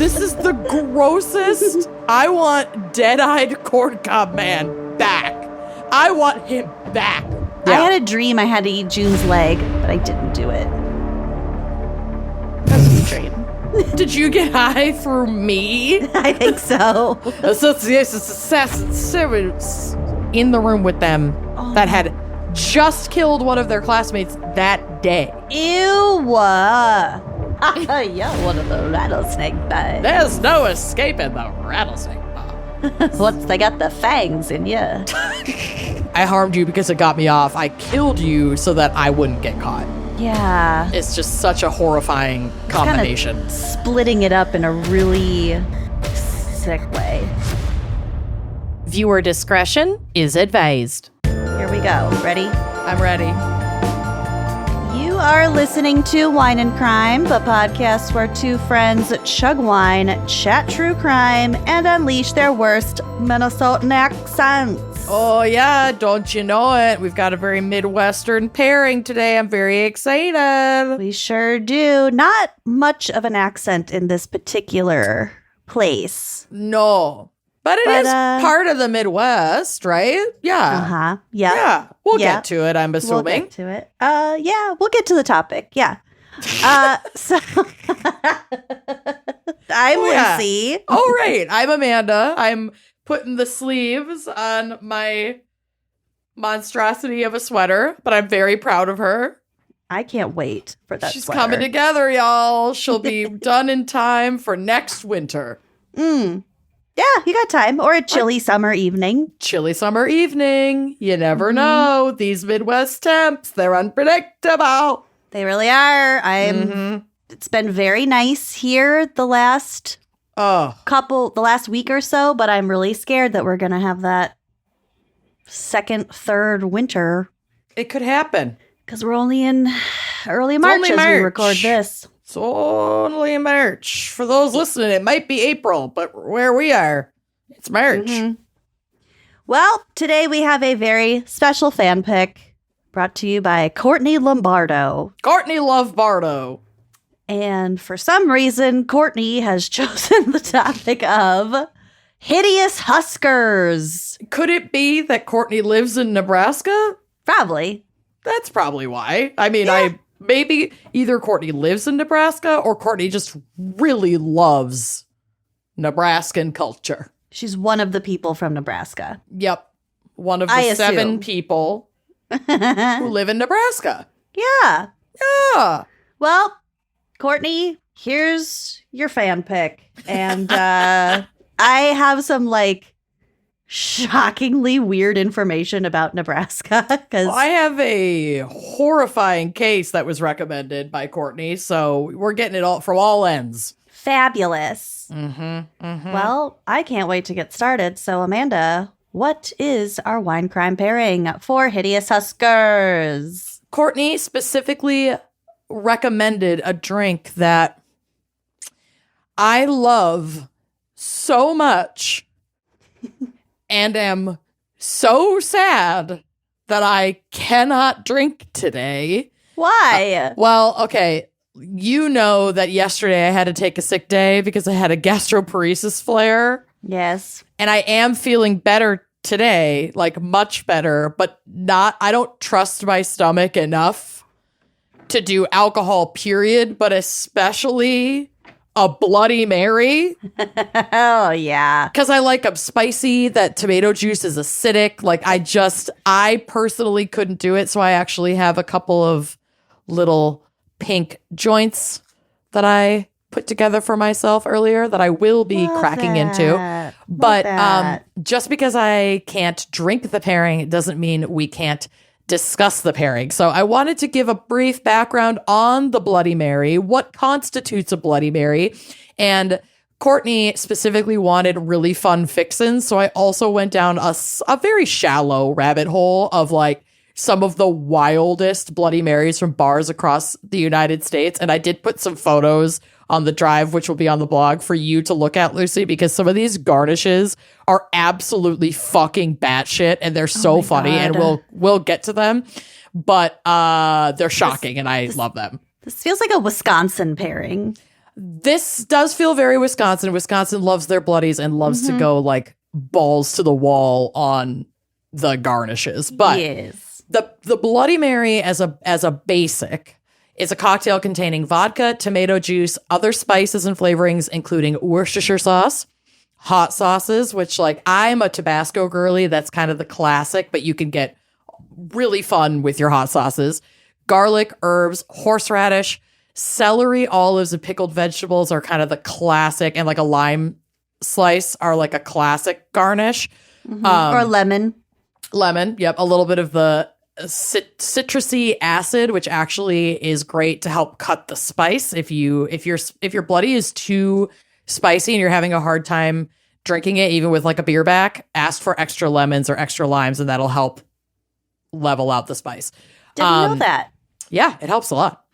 This is the grossest. I want dead-eyed corncob man back. I want him back. Yeah. I had a dream I had to eat June's leg, but I didn't do it. That's a dream. Did you get high through me? I think so. Assassins in the room with them that had just killed one of their classmates that day. Ew. Yeah, one of the rattlesnake bugs. There's no escaping the rattlesnake bug. Once they got the fangs in you. I harmed you because it got me off. I killed you so that I wouldn't get caught. Yeah. It's just such a horrifying combination. Kind of splitting it up in a really sick way. Viewer discretion is advised. Here we go. Ready? I'm ready. You are listening to Wine and Crime, the podcast where two friends chug wine, chat true crime, and unleash their worst Minnesotan accents. Oh, yeah. Don't you know it? We've got a very Midwestern pairing today. I'm very excited. We sure do. Not much of an accent in this particular place. No. But it is part of the Midwest, right? Yeah. Uh-huh. Yeah. Yeah. We'll get to it, I'm assuming. We'll get to it. Yeah, we'll get to the topic. Yeah. So I'm Lucy. Oh, right. I'm Amanda. I'm putting the sleeves on my monstrosity of a sweater, but I'm very proud of her. I can't wait for that She's sweater. coming together, y'all. She'll be done in time for next winter. Yeah, you got time. Or a chilly summer evening. Chilly summer evening. You never know. These Midwest temps, they're unpredictable. They really are. It's been very nice here the last week or so, but I'm really scared that we're going to have that second, third winter. It could happen. Because we're only in early March as we record this. It's only March. For those listening, it might be April, but where we are, it's March. Well, today we have a very special fan pick brought to you by Courtney Lombardo. Courtney Lombardo. And for some reason, Courtney has chosen the topic of Hideous Huskers. Could it be that Courtney lives in Nebraska? Probably. That's probably why. I mean, maybe either Courtney lives in Nebraska or Courtney just really loves Nebraskan culture. She's one of the people from Nebraska. Yep. One of the 7 people who live in Nebraska. Yeah. Yeah. Well, Courtney, here's your fan pick. And I have some, shockingly weird information about Nebraska. I have a horrifying case that was recommended by Courtney, so we're getting it all from all ends. Fabulous. Well, I can't wait to get started. So, Amanda, what is our wine crime pairing for Hideous Huskers? Courtney specifically recommended a drink that I love so much and am so sad that I cannot drink today. Why? Well, okay. You know that yesterday I had to take a sick day because I had a gastroparesis flare. Yes. And I am feeling better today, much better, but I don't trust my stomach enough to do alcohol, period, but especially a Bloody Mary. Oh, yeah. Because I like them spicy. That tomato juice is acidic. I personally couldn't do it. So I actually have a couple of little pink joints that I put together for myself earlier that I will be cracking into. But just because I can't drink the pairing, it doesn't mean we can't discuss the pairing. So I wanted to give a brief background on the Bloody Mary, what constitutes a Bloody Mary, and Courtney specifically wanted really fun fixins. So I also went down a very shallow rabbit hole of some of the wildest Bloody Marys from bars across the United States. And I did put some photos on the drive, which will be on the blog for you to look at, Lucy, because some of these garnishes are absolutely fucking batshit and they're so funny. God. And we'll get to them, but they're shocking and I love them. This feels like a Wisconsin pairing. This does feel very Wisconsin. Wisconsin loves their bloodies and loves to go like balls to the wall on the garnishes. But the Bloody Mary as a basic is a cocktail containing vodka, tomato juice, other spices and flavorings, including Worcestershire sauce, hot sauces, which like I'm a Tabasco girly. That's kind of the classic, but you can get really fun with your hot sauces. Garlic, herbs, horseradish, celery, olives, and pickled vegetables are kind of the classic, and like a lime slice are like a classic garnish. Or lemon. Lemon, yep. A little bit of the citrusy acid, which actually is great to help cut the spice. If your bloody is too spicy and you're having a hard time drinking it, even with like a beer back, ask for extra lemons or extra limes, and that'll help level out the spice. Didn't know that. Yeah, it helps a lot.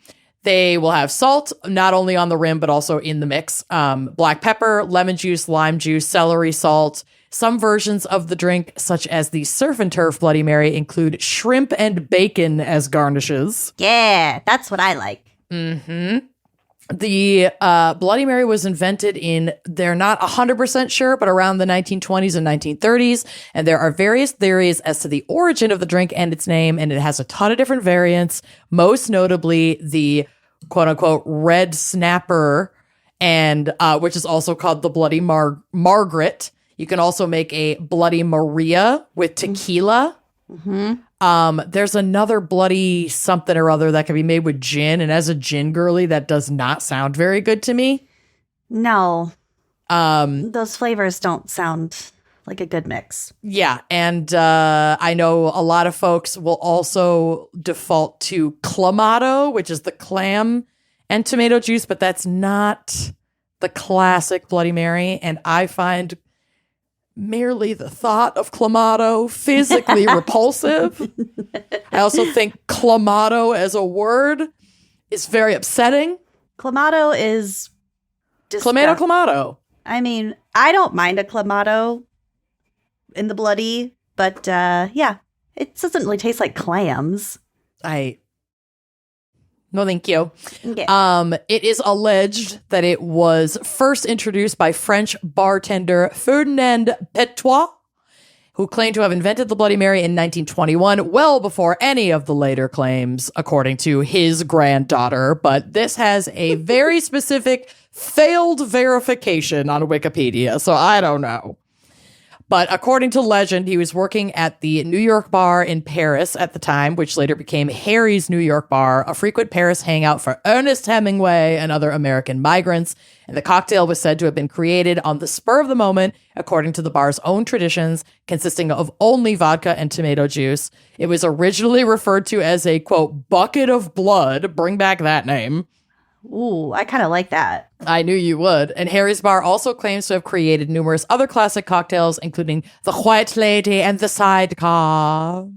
They will have salt, not only on the rim, but also in the mix. Black pepper, lemon juice, lime juice, celery salt. Some versions of the drink, such as the Surf and Turf Bloody Mary, include shrimp and bacon as garnishes. Yeah, that's what I like. The Bloody Mary was invented they're not 100% sure, but around the 1920s and 1930s. And there are various theories as to the origin of the drink and its name. And it has a ton of different variants, most notably the quote unquote red snapper, and which is also called the Bloody Margaret. You can also make a Bloody Maria with tequila. There's another bloody something or other that can be made with gin, and as a gin girly, that does not sound very good to me. No. Those flavors don't sound like a good mix. Yeah, and I know a lot of folks will also default to clamato, which is the clam and tomato juice, but that's not the classic Bloody Mary, and I find merely the thought of clamato physically repulsive. I also think clamato as a word is very upsetting. Clamato is clamato. I mean, I don't mind a clamato in the bloody, but yeah, it doesn't really taste like clams. No, thank you. Okay. It is alleged that it was first introduced by French bartender Ferdinand Petois, who claimed to have invented the Bloody Mary in 1921, well before any of the later claims, according to his granddaughter. But this has a very specific failed verification on Wikipedia, so I don't know. But according to legend, he was working at the New York bar in Paris at the time, which later became Harry's New York bar, a frequent Paris hangout for Ernest Hemingway and other American migrants. And the cocktail was said to have been created on the spur of the moment, according to the bar's own traditions, consisting of only vodka and tomato juice. It was originally referred to as a, quote, bucket of blood. Bring back that name. Ooh, I kind of like that. I knew you would. And Harry's Bar also claims to have created numerous other classic cocktails, including the White Lady and the Sidecar.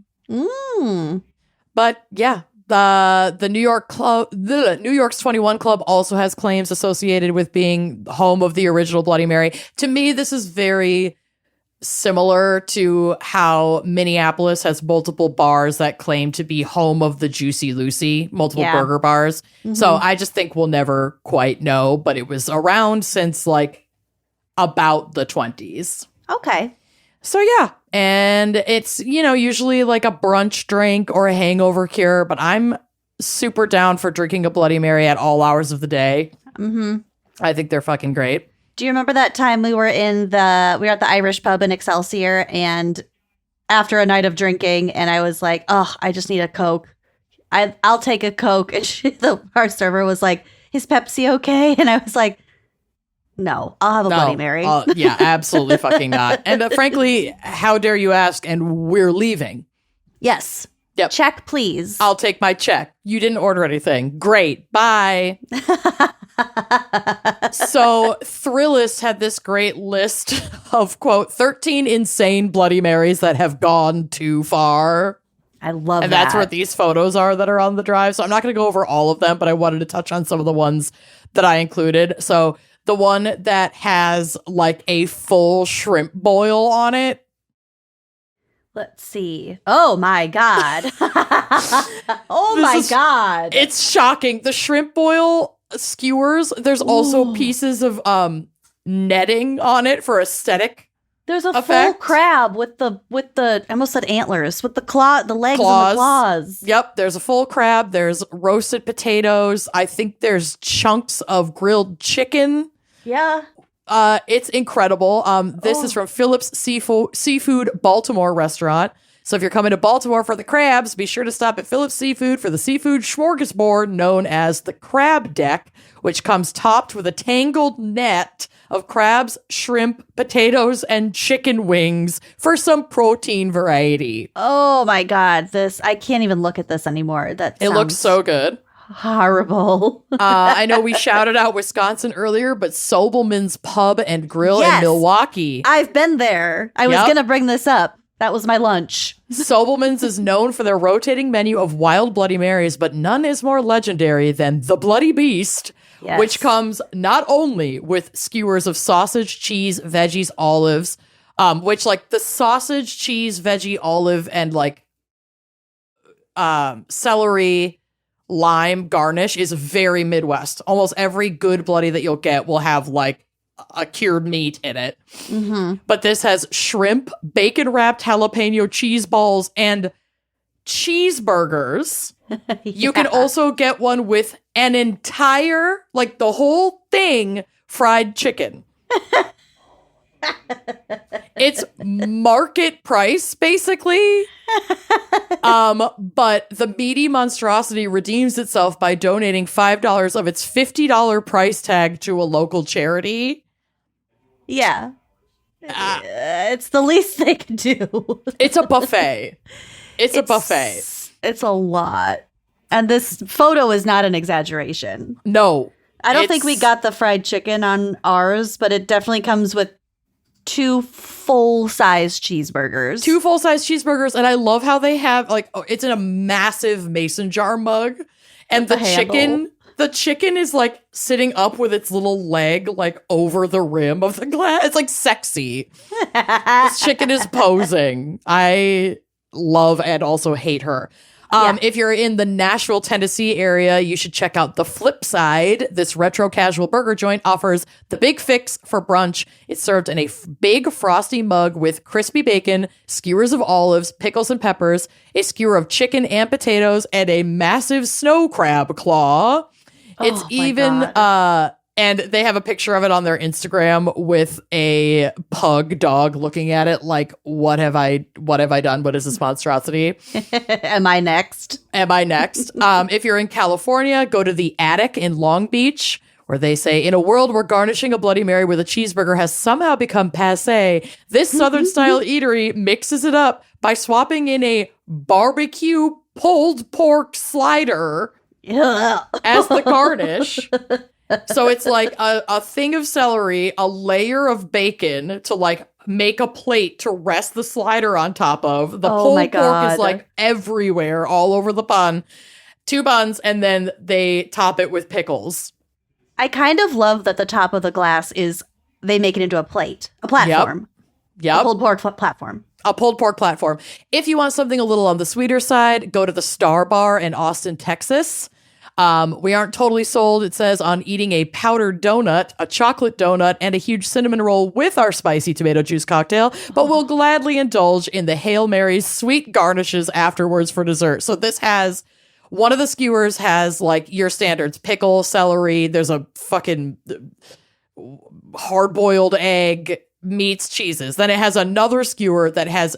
But yeah, the New York club, the New York's 21 Club also has claims associated with being home of the original Bloody Mary. To me, this is very similar to how Minneapolis has multiple bars that claim to be home of the Juicy Lucy, multiple burger bars. So I just think we'll never quite know, but it was around since like about the 20s. Okay. So yeah, and it's, usually like a brunch drink or a hangover cure, but I'm super down for drinking a Bloody Mary at all hours of the day. I think they're fucking great. Do you remember that time we were at the Irish pub in Excelsior, and after a night of drinking, and I was like, oh, I just need a Coke. I'll take a Coke. And the bar server was like, is Pepsi okay? And I was like, no, I'll have a Bloody Mary. Yeah, absolutely fucking not. And frankly, how dare you ask? And we're leaving. Yes. Yep. Check, please. I'll take my check. You didn't order anything. Great. Bye. So Thrillist had this great list of, quote, 13 insane Bloody Marys that have gone too far. I love that. And that's where these photos are that are on the drive. So I'm not going to go over all of them, but I wanted to touch on some of the ones that I included. So the one that has like a full shrimp boil on it. Let's see. Oh my God. Oh my God. It's shocking. The shrimp boil, skewers. There's also pieces of netting on it for aesthetic. There's a effect. full crab with the I almost said antlers, with the legs and the claws. Yep, there's a full crab. There's roasted potatoes. I think there's chunks of grilled chicken. Yeah. It's incredible. This is from Phillips Seafood Baltimore restaurant. So if you're coming to Baltimore for the crabs, be sure to stop at Phillips Seafood for the seafood smorgasbord known as the crab deck, which comes topped with a tangled net of crabs, shrimp, potatoes, and chicken wings for some protein variety. Oh my God. I can't even look at this anymore. It looks so good. Horrible. I know we shouted out Wisconsin earlier, but Sobelman's Pub and Grill in Milwaukee. I've been there. I was going to bring this up. That was my lunch. Sobelman's is known for their rotating menu of wild Bloody Marys, but none is more legendary than the Bloody Beast, which comes not only with skewers of sausage, cheese, veggies, olives, which like the sausage, cheese, veggie, olive, and like celery, lime garnish is very Midwest. Almost every good Bloody that you'll get will have like a cured meat in it. Mm-hmm. But this has shrimp, bacon-wrapped jalapeno cheese balls, and cheeseburgers. You can also get one with an entire, like the whole thing, fried chicken. It's market price, basically. But the meaty monstrosity redeems itself by donating $5 of its $50 price tag to a local charity. Yeah. It's the least they can do. It's a buffet. It's a buffet. It's a lot. And this photo is not an exaggeration. No. I don't think we got the fried chicken on ours, but it definitely comes with 2 full-size cheeseburgers. 2 full-size cheeseburgers, and I love how they have, like, it's in a massive mason jar mug, and the chicken is, like, sitting up with its little leg, like, over the rim of the glass. It's, like, sexy. This chicken is posing. I love and also hate her. If you're in the Nashville, Tennessee area, you should check out The Flip Side. This retro casual burger joint offers the big fix for brunch. It's served in a big frosty mug with crispy bacon, skewers of olives, pickles and peppers, a skewer of chicken and potatoes, and a massive snow crab claw. It's and they have a picture of it on their Instagram with a pug dog looking at it like, what have I done? What is this monstrosity? Am I next? If you're in California, go to The Attic in Long Beach, where they say, in a world where garnishing a Bloody Mary with a cheeseburger has somehow become passé, this Southern-style eatery mixes it up by swapping in a barbecue pulled pork slider as the garnish. So it's like a thing of celery, a layer of bacon to like make a plate to rest the slider on top of. The pulled pork is like everywhere, all over the bun. 2 buns, and then they top it with pickles. I kind of love that the top of the glass is, they make it into a platform. Yep. A pulled pork platform. A pulled pork platform. If you want something a little on the sweeter side, go to the Star Bar in Austin, Texas. We aren't totally sold, it says, on eating a powdered donut, a chocolate donut, and a huge cinnamon roll with our spicy tomato juice cocktail, but we'll gladly indulge in the Hail Mary's sweet garnishes afterwards for dessert. So this has, one of the skewers has like your standards, pickle, celery, there's a fucking hard-boiled egg, meats, cheeses. Then it has another skewer that has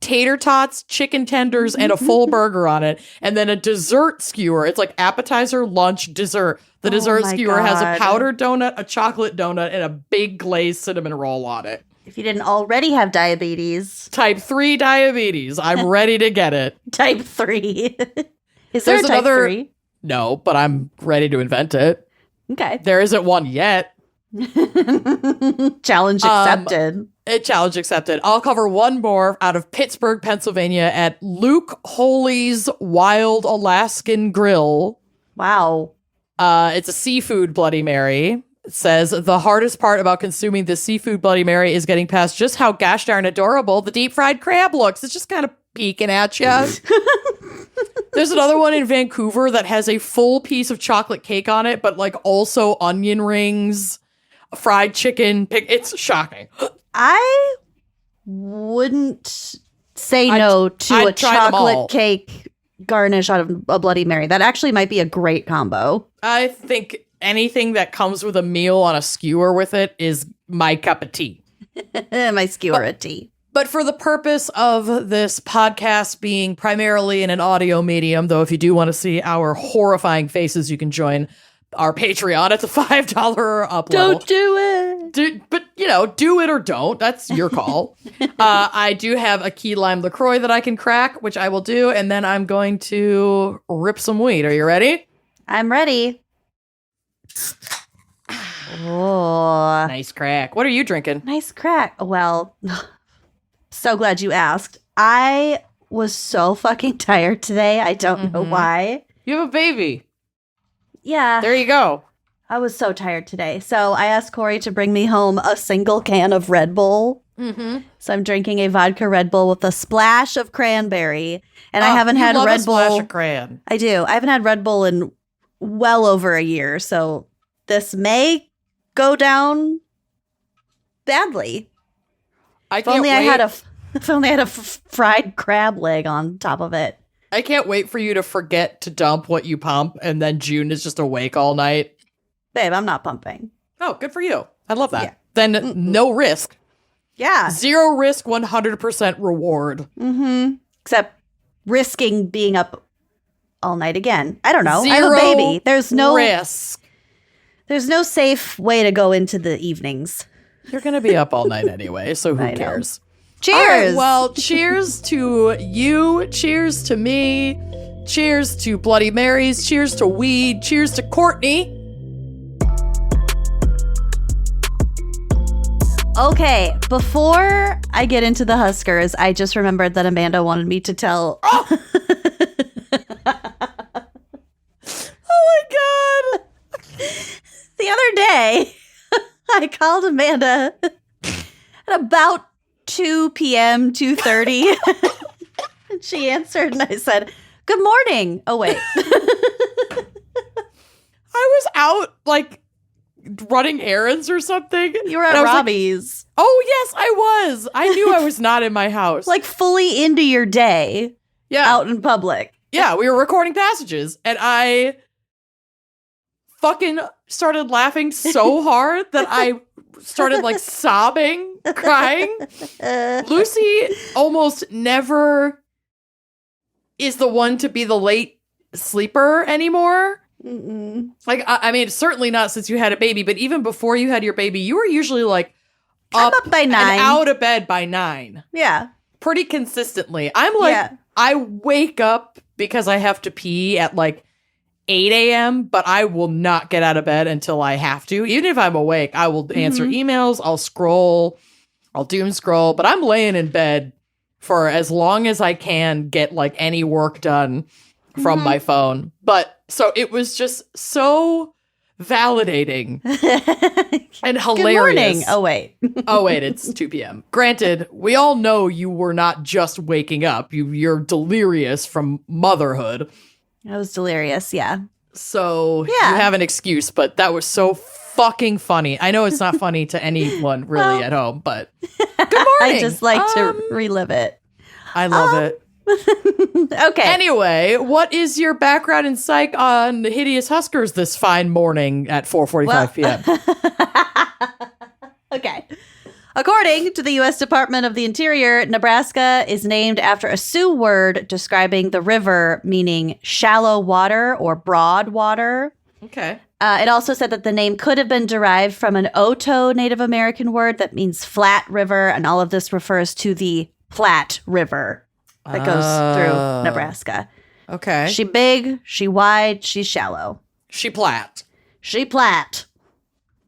tater tots, chicken tenders, and a full burger on it. And then a dessert skewer. It's like appetizer, lunch, dessert. The dessert skewer has a powdered donut, a chocolate donut, and a big glazed cinnamon roll on it. If you didn't already have diabetes. Type 3 diabetes. I'm ready to get it. Type 3. Is there a type 3? No, but I'm ready to invent it. Okay. There isn't one yet. Challenge accepted. Challenge accepted. I'll cover one more out of Pittsburgh, Pennsylvania at Luke Holy's Wild Alaskan Grill. Wow. It's a seafood Bloody Mary. It says, the hardest part about consuming this seafood Bloody Mary is getting past just how gosh darn adorable the deep fried crab looks. It's just kind of peeking at you. There's another one in Vancouver that has a full piece of chocolate cake on it, but like also onion rings, fried chicken. It's shocking. I wouldn't say no to a chocolate cake garnish out of a Bloody Mary. That actually might be a great combo. I think anything that comes with a meal on a skewer with it is my cup of tea. My skewer of tea. But for the purpose of this podcast being primarily in an audio medium, though if you do want to see our horrifying faces, you can join our Patreon at the $5 up level. Don't do it. But, do it or don't. That's your call. I do have a key lime LaCroix that I can crack, which I will do. And then I'm going to rip some weed. Are you ready? I'm ready. Oh. Nice crack. What are you drinking? Nice crack. Well, so glad you asked. I was so fucking tired today. I don't know why. You have a baby. Yeah. There you go. I was so tired today. So I asked Corey to bring me home a single can of Red Bull. Mm-hmm. So I'm drinking a vodka Red Bull with a splash of cranberry. And I haven't had Red Bull. Splash of cran. I do. I haven't had Red Bull in well over a year. So this may go down badly. If only I had a fried crab leg on top of it. I can't wait for you to forget to dump what you pump, and then June is just awake all night. Babe, I'm not pumping. Oh, good for you. I love that. Yeah. Then no risk. Yeah. 0 risk, 100% reward. Mm-hmm. Except risking being up all night again. I don't know. 0 I have a baby. There's no risk. There's no safe way to go into the evenings. You're going to be up all night anyway, so who cares? Cheers. All right, well, cheers to you. Cheers to me. Cheers to Bloody Marys. Cheers to weed. Cheers to Courtney. Okay, before I get into the Huskers, I just remembered that Amanda wanted me to tell. Oh, my God. The other day, I called Amanda at about 2 p.m., 2:30. And she answered and I said, "Good morning." Oh, wait. I was out, running errands or something. You were at Robbie's. Oh, yes, I was. I knew I was not in my house. Fully into your day. Yeah. Out in public. Yeah, we were recording passages, and I fucking started laughing so hard that I started sobbing, crying. Lucy almost never is the one to be the late sleeper anymore. Mm-mm. I mean, certainly not since you had a baby, but even before you had your baby, you were usually up by 9 and out of bed by 9. Yeah. Pretty consistently. I'm I wake up because I have to pee at 8 a.m., but I will not get out of bed until I have to. Even if I'm awake, I will answer emails, I'll scroll, I'll doom scroll, but I'm laying in bed for as long as I can get any work done from my phone. But so it was just so validating and hilarious. Good morning. Oh, wait. Oh, wait, it's 2 p.m. Granted, we all know you were not just waking up. You're delirious from motherhood. I was delirious, yeah. So you have an excuse, but that was so fucking funny. I know it's not funny to anyone really at home, but good morning. I just like to relive it. I love it. Okay. Anyway, what is your background and psych on Hideous Huskers this fine morning at 4:45 p.m.? Okay. According to the U.S. Department of the Interior, Nebraska is named after a Sioux word describing the river, meaning shallow water or broad water. Okay. It also said that the name could have been derived from an Oto Native American word that means flat river, and all of this refers to the Platte River that goes through Nebraska. Okay. She big, she wide, she's shallow. She Platte. She Platte.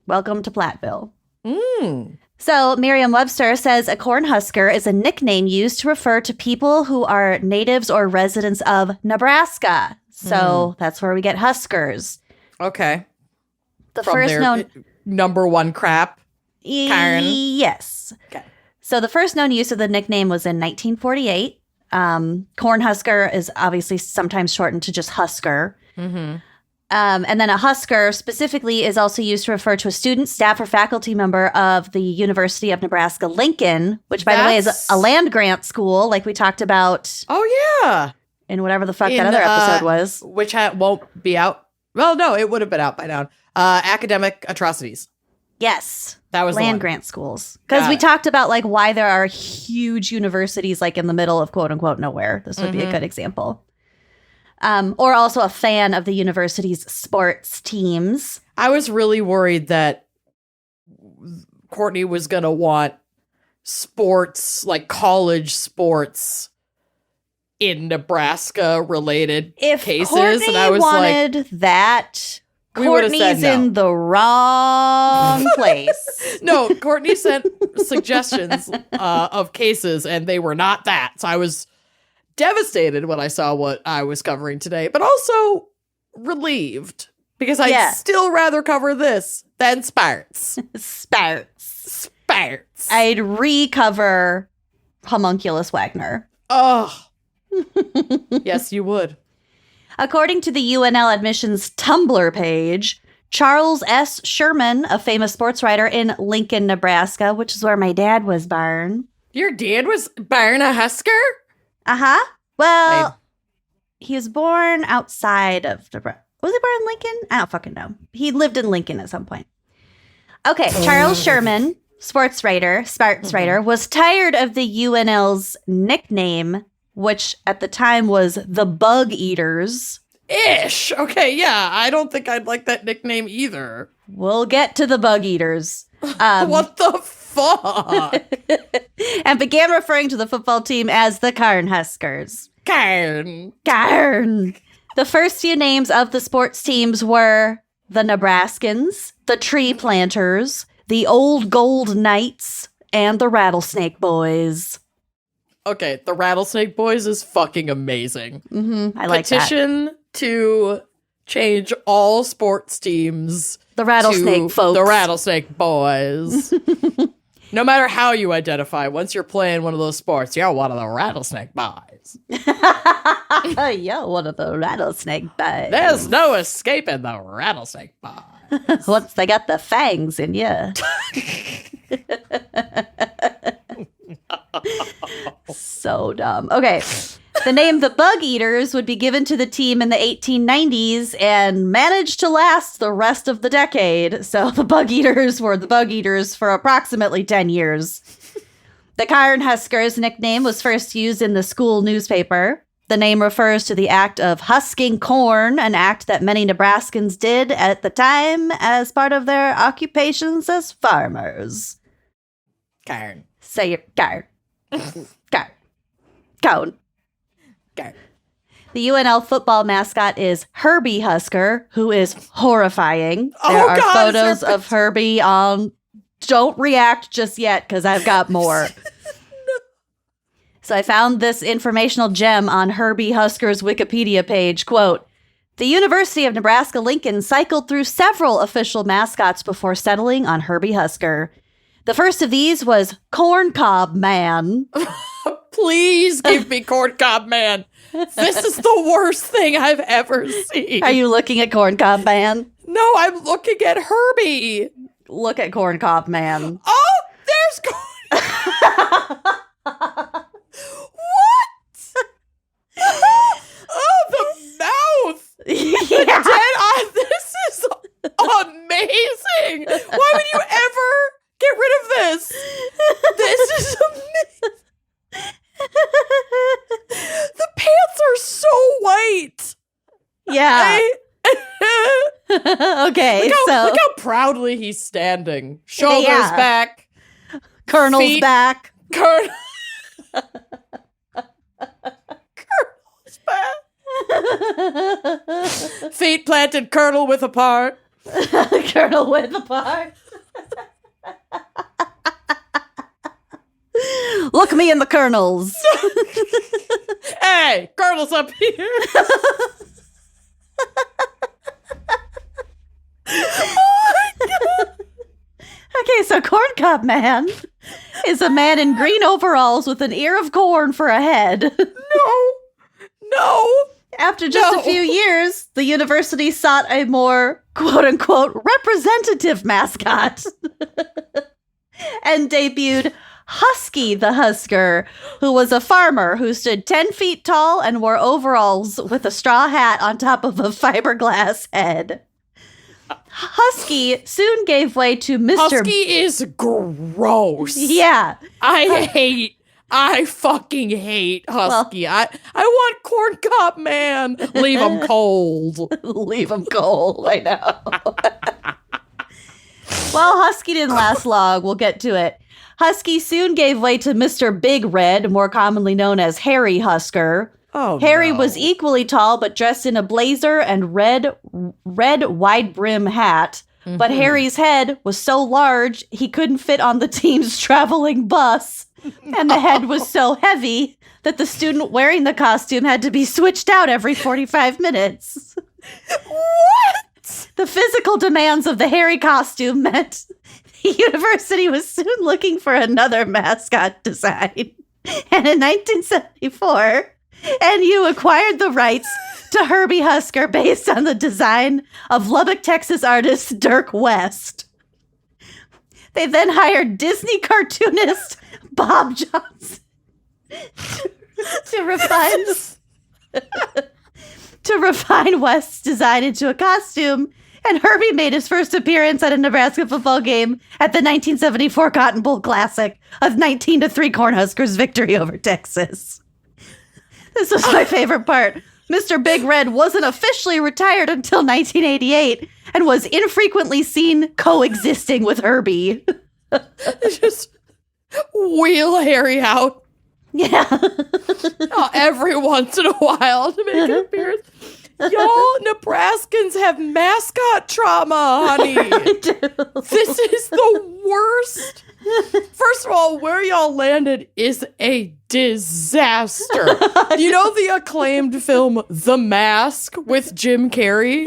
Welcome to Platteville. Mm. So Merriam-Webster says a cornhusker is a nickname used to refer to people who are natives or residents of Nebraska. So that's where we get Huskers. Okay. The first known number one crap. Karen. Yes. Okay. So the first known use of the nickname was in 1948. Cornhusker is obviously sometimes shortened to just Husker. Mm-hmm. And then a Husker specifically is also used to refer to a student, staff, or faculty member of the University of Nebraska-Lincoln, which, by the way, is a land grant school, like we talked about. Oh, yeah. In whatever the fuck that other episode was. Which won't be out. Well, no, it would have been out by now. Academic atrocities. Yes. That was land grant schools. Because we talked about like why there are huge universities like in the middle of quote unquote nowhere. This would be a good example. Or also a fan of the university's sports teams. I was really worried that Courtney was going to want sports, like college sports in Nebraska-related cases. Courtney and I was wanted like, that, we would have said Courtney's no. in the wrong place. No, Courtney sent suggestions of cases, and they were not that. So I was devastated when I saw what I was covering today, but also relieved because I'd still rather cover this than Sparts. Sparts. Sparts. I'd recover Homunculus Wagner. Oh. Yes, you would. According to the UNL admissions Tumblr page, Charles S. Sherman, a famous sports writer in Lincoln, Nebraska, which is where my dad was born. Your dad was born a Husker? Uh-huh. Well, he was born outside of Nebraska. Was he born in Lincoln? I don't fucking know. He lived in Lincoln at some point. Okay, Charles Sherman, sports writer, Spartans writer, was tired of the UNL's nickname, which at the time was the Bug Eaters. Ish. Okay, yeah. I don't think I'd like that nickname either. We'll get to the Bug Eaters. What the fuck? And began referring to the football team as the Cornhuskers. Carn. The first few names of the sports teams were the Nebraskans, the Tree Planters, the Old Gold Knights, and the Rattlesnake Boys. Okay, the Rattlesnake Boys is fucking amazing. Mm-hmm, I like that. Petition to change all sports teams. The Rattlesnake folks. The Rattlesnake Boys. No matter how you identify, once you're playing one of those sports, you're one of the Rattlesnake Boys. You're one of the Rattlesnake Boys. There's no escaping the Rattlesnake Boys. Once they got the fangs in you. So dumb. Okay. The name the Bug Eaters would be given to the team in the 1890s and managed to last the rest of the decade. So the Bug Eaters were the Bug Eaters for approximately 10 years. The Cornhuskers nickname was first used in the school newspaper. The name refers to the act of husking corn, an act that many Nebraskans did at the time as part of their occupations as farmers. Corn. Say your corn. Corn. Cone. Corn. The UNL football mascot is Herbie Husker, who is horrifying. Oh, there are God, photos of Herbie on... Don't react just yet, because I've got more. So I found this informational gem on Herbie Husker's Wikipedia page. Quote, the University of Nebraska-Lincoln cycled through several official mascots before settling on Herbie Husker. The first of these was Corncob Man. Please give me Corncob Man. This is the worst thing I've ever seen. Are you looking at Corncob Man? No, I'm looking at Herbie. Look at Corncob Man. Oh, there's Corn. What? Oh, the mouth. Yeah. The dead eye. This is amazing. Why would you ever get rid of this? This is amazing. The pants are so white. Yeah. Okay, look so how proudly he's standing. Shoulders back. Colonel's feet back. Colonel's back. Feet planted, Colonel width apart. Colonel width apart. Look me in the Colonels. Hey, Colonel's up here. Oh my God. Okay, so Corncob Man is a man in green overalls with an ear of corn for a head. No. After just a few years, the university sought a more, quote-unquote, representative mascot and debuted Husky the Husker, who was a farmer who stood 10 feet tall and wore overalls with a straw hat on top of a fiberglass head. Husky soon gave way to Mr. Husky is gross. Yeah. I fucking hate Husky. Well, I want Corn Cob Man. Leave him cold. Leave him cold. I know. Well, Husky didn't last long. We'll get to it. Husky soon gave way to Mr. Big Red, more commonly known as Harry Husker. Oh, Harry was equally tall, but dressed in a blazer and red wide brim hat. Mm-hmm. But Harry's head was so large, he couldn't fit on the team's traveling bus. And the head was so heavy that the student wearing the costume had to be switched out every 45 minutes. What? The physical demands of the Harry costume meant the university was soon looking for another mascot design. And in 1974, NU acquired the rights to Herbie Husker based on the design of Lubbock, Texas artist Dirk West. They then hired Disney cartoonist Bob Johnson to refine West's design into a costume, and Herbie made his first appearance at a Nebraska football game at the 1974 Cotton Bowl Classic, a 19-3 Cornhuskers victory over Texas. This was my favorite part. Mr. Big Red wasn't officially retired until 1988 and was infrequently seen coexisting with Herbie. Just wheel Harry out. Yeah. Every once in a while to make an appearance. Y'all Nebraskans have mascot trauma, honey. This is the worst. First of all, where y'all landed is a disaster. You know the acclaimed film The Mask with Jim Carrey?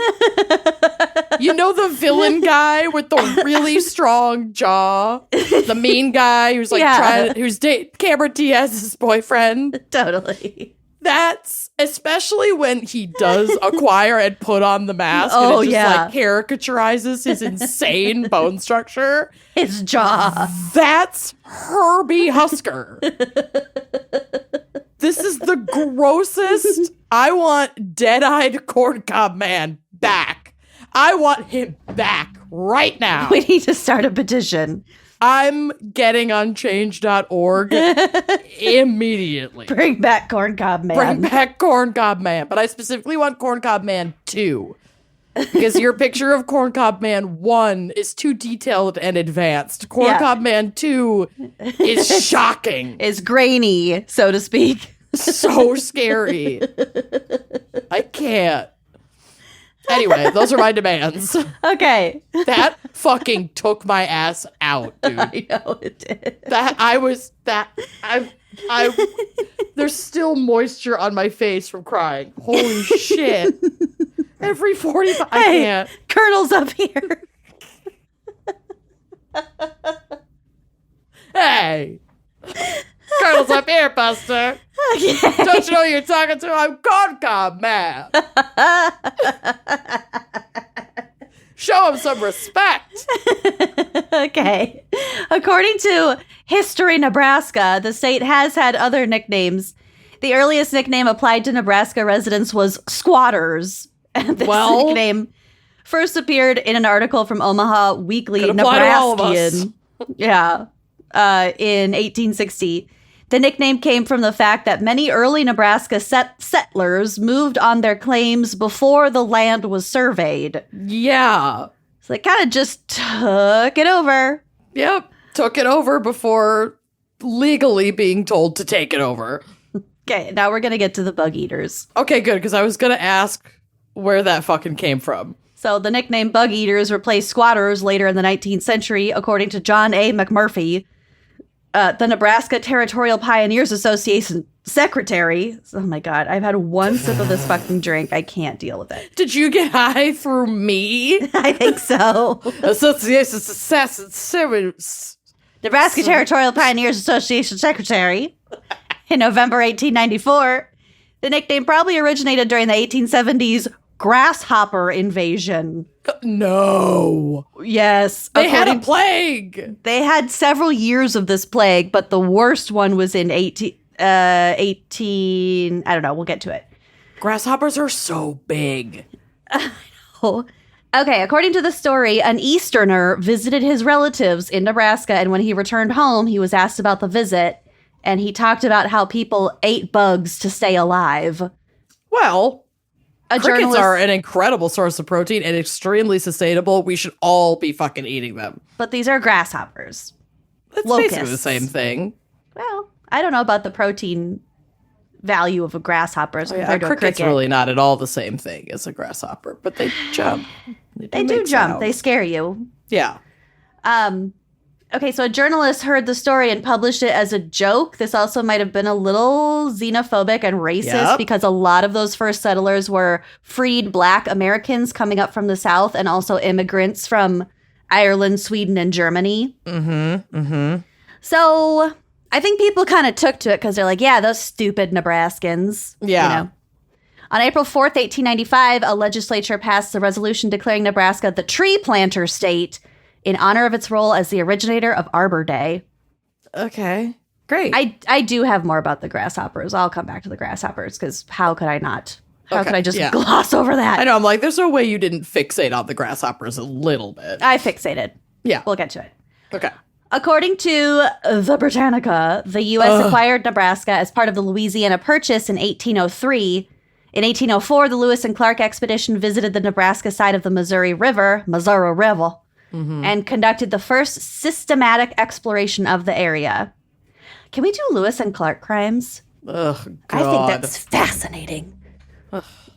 You know the villain guy with the really strong jaw? The mean guy who's like who's Cameron Diaz's boyfriend? Totally. That's especially when he does acquire and put on the mask and it just like caricaturizes his insane bone structure. His jaw. That's Herbie Husker. This is the grossest. I want Dead-Eyed Corncob Man back. I want him back right now. We need to start a petition. I'm getting on change.org immediately. Bring back Corncob Man. Bring back Corncob Man. But I specifically want Corncob Man 2. Because your picture of Corncob Man 1 is too detailed and advanced. Corncob Man 2 is shocking. Is grainy, so to speak. So scary. I can't. Anyway, those are my demands. Okay. That fucking took my ass out, dude. I know it did. There's still moisture on my face from crying. Holy shit. Every 45, I can't. Colonel's up here. Hey. Colonel's up here, Buster. Okay. Don't you know who you're talking to? I'm Corncob Man. Show him some respect. Okay. According to History Nebraska, the state has had other nicknames. The earliest nickname applied to Nebraska residents was squatters. And this nickname first appeared in an article from Omaha Weekly Nebraskian. Yeah. In 1860. The nickname came from the fact that many early Nebraska settlers moved on their claims before the land was surveyed. Yeah. So they kind of just took it over. Yep. Took it over before legally being told to take it over. Okay, now we're going to get to the bug eaters. Okay, good, because I was going to ask where that fucking came from. So the nickname bug eaters replaced squatters later in the 19th century, according to John A. McMurphy. The Nebraska Territorial Pioneers Association secretary. Oh my God, I've had one sip of this fucking drink. I can't deal with it. Did you get high through me? I think so. Association Assassins. Nebraska Territorial Pioneers Association secretary in November 1894. The nickname probably originated during the 1870s grasshopper invasion. No. Yes. They had a plague. They had several years of this plague, but the worst one was in 18, I don't know. We'll get to it. Grasshoppers are so big. I know. Okay, according to the story, an Easterner visited his relatives in Nebraska, and when he returned home, he was asked about the visit, and he talked about how people ate bugs to stay alive. Well, crickets are an incredible source of protein and extremely sustainable. We should all be fucking eating them. But these are grasshoppers. It's locusts. Basically the same thing. Well, I don't know about the protein value of a grasshopper compared to a cricket's really not at all the same thing as a grasshopper, but they jump. They do jump. Sounds. They scare you. Yeah. Okay, so a journalist heard the story and published it as a joke. This also might have been a little xenophobic and racist because a lot of those first settlers were freed Black Americans coming up from the South and also immigrants from Ireland, Sweden, and Germany. So I think people kind of took to it because they're like, yeah, those stupid Nebraskans. Yeah. You know? On April 4th, 1895, a legislature passed a resolution declaring Nebraska the tree planter state in honor of its role as the originator of Arbor Day. Okay, great. I do have more about the grasshoppers. I'll come back to the grasshoppers because how could I not? How could I just gloss over that? I know. I'm like, there's no way you didn't fixate on the grasshoppers a little bit. I fixated. Yeah. We'll get to it. Okay. According to the Britannica, the U.S. acquired Nebraska as part of the Louisiana Purchase in 1803. In 1804, the Lewis and Clark expedition visited the Nebraska side of the Missouri River, and conducted the first systematic exploration of the area. Can we do Lewis and Clark crimes? God. I think that's fascinating.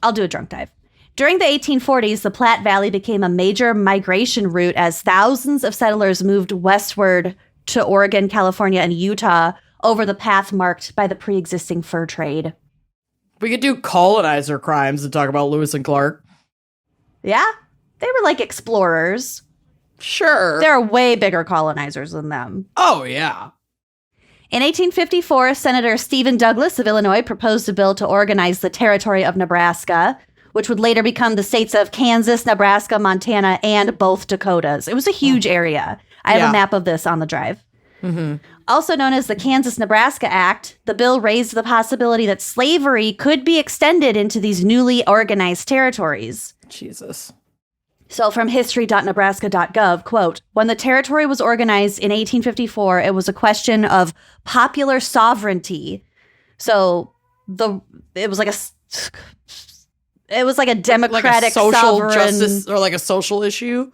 I'll do a drunk dive. During the 1840s, the Platte Valley became a major migration route as thousands of settlers moved westward to Oregon, California, and Utah over the path marked by the pre-existing fur trade. We could do colonizer crimes and talk about Lewis and Clark. Yeah? They were like explorers. Sure. There are way bigger colonizers than them. Oh, yeah. In 1854, Senator Stephen Douglas of Illinois proposed a bill to organize the territory of Nebraska, which would later become the states of Kansas, Nebraska, Montana, and both Dakotas. It was a huge area. I have a map of this on the drive. Also known as the Kansas-Nebraska Act, the bill raised the possibility that slavery could be extended into these newly organized territories. Jesus. So from history.nebraska.gov, quote, when the territory was organized in 1854, it was a question of popular sovereignty. So it was like a democratic like a social sovereign justice or like a social issue.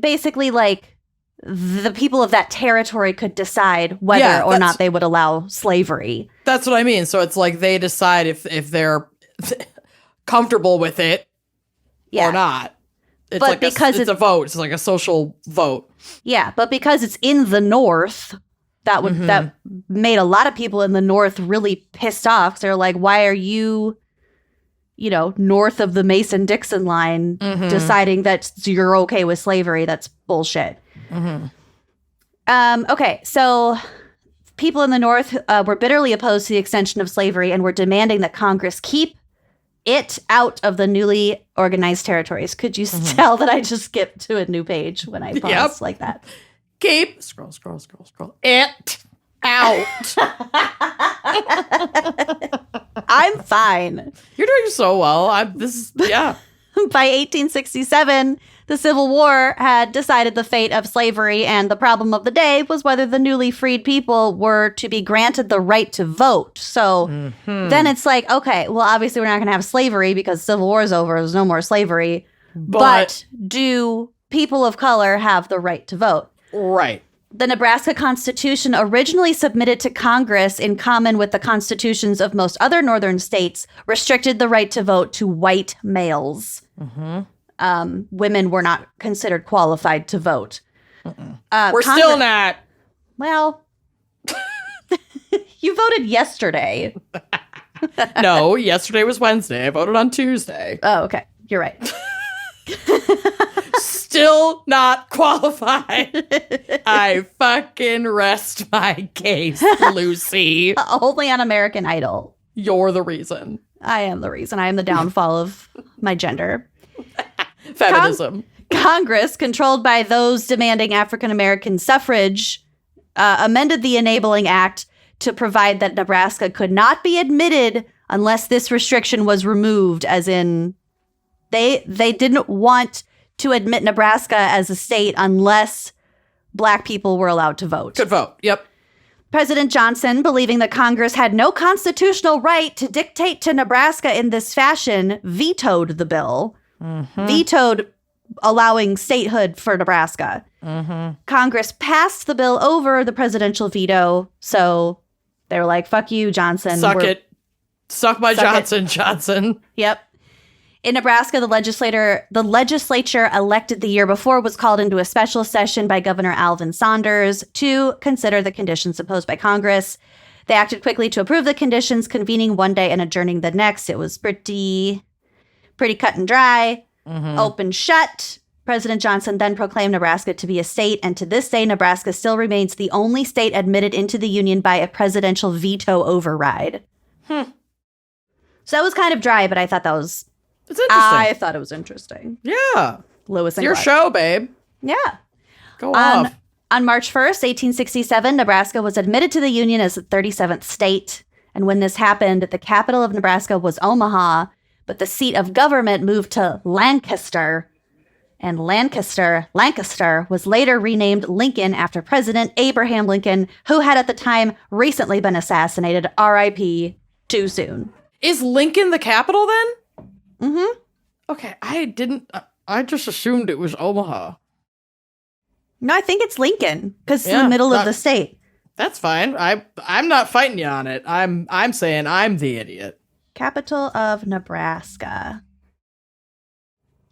Basically, like the people of that territory could decide whether or not they would allow slavery. That's what I mean. So it's like they decide if they're comfortable with it or not. It's but like because it's a vote. It's like a social vote. Yeah, but because it's in the North, that made a lot of people in the North really pissed off. They're like, why are you, north of the Mason-Dixon line deciding that you're okay with slavery? That's bullshit. Okay, so people in the North were bitterly opposed to the extension of slavery and were demanding that Congress keep it out of the newly organized territories. Could you tell that I just skipped to a new page when I paused like that? Keep scroll it out. I'm fine. You're doing so well. By 1867, the Civil War had decided the fate of slavery, and the problem of the day was whether the newly freed people were to be granted the right to vote. So then it's like, okay, well, obviously we're not going to have slavery because Civil War is over. There's no more slavery. But do people of color have the right to vote? Right. The Nebraska Constitution, originally submitted to Congress in common with the constitutions of most other northern states, restricted the right to vote to white males. Women were not considered qualified to vote. We're still not. Well, you voted yesterday. No, yesterday was Wednesday. I voted on Tuesday. Oh, okay. You're right. still not qualified. I fucking rest my case, Lucy. Only on American Idol. You're the reason. I am the reason. I am the downfall of my gender. Feminism. Congress, controlled by those demanding African American suffrage, amended the Enabling Act to provide that Nebraska could not be admitted unless this restriction was removed, as in they didn't want to admit Nebraska as a state unless Black people were allowed to vote. Could vote. Yep. President Johnson, believing that Congress had no constitutional right to dictate to Nebraska in this fashion, vetoed the bill. Vetoed allowing statehood for Nebraska. Congress passed the bill over the presidential veto, so they were like, fuck you, Johnson. Suck it. Suck my Johnson, Johnson. Yep. In Nebraska, the legislature elected the year before was called into a special session by Governor Alvin Saunders to consider the conditions imposed by Congress. They acted quickly to approve the conditions, convening one day and adjourning the next. It was pretty cut and dry, open shut. President Johnson then proclaimed Nebraska to be a state, and to this day, Nebraska still remains the only state admitted into the Union by a presidential veto override. So that was kind of dry, but I thought that was... It's interesting. I thought it was interesting. Yeah. Lewis and Your Clark. show, babe. Yeah. Go off. On March 1st, 1867, Nebraska was admitted to the Union as the 37th state. And when this happened, the capital of Nebraska was Omaha, but the seat of government moved to Lancaster. And Lancaster was later renamed Lincoln after President Abraham Lincoln, who had at the time recently been assassinated. R.I.P. Too soon. Is Lincoln the capital then? Okay, I just assumed it was Omaha. No, I think it's Lincoln, because it's in the middle of the state. That's fine. I'm not fighting you on it. I'm saying I'm the idiot. Capital of Nebraska.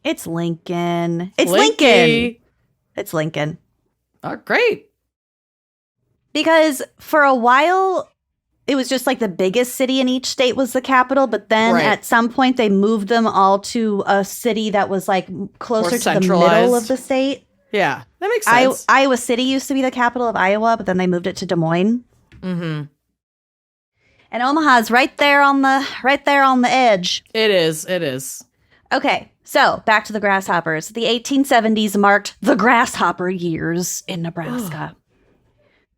It's Lincoln. It's Lincoln. It's Lincoln. Oh, great. Because for a while, it was just like the biggest city in each state was the capital. But then at some point, they moved them all to a city that was like closer to the middle of the state. Yeah, that makes sense. Iowa City used to be the capital of Iowa, but then they moved it to Des Moines. And Omaha's right there on the edge. It is. Okay, so back to the grasshoppers. The 1870s marked the grasshopper years in Nebraska.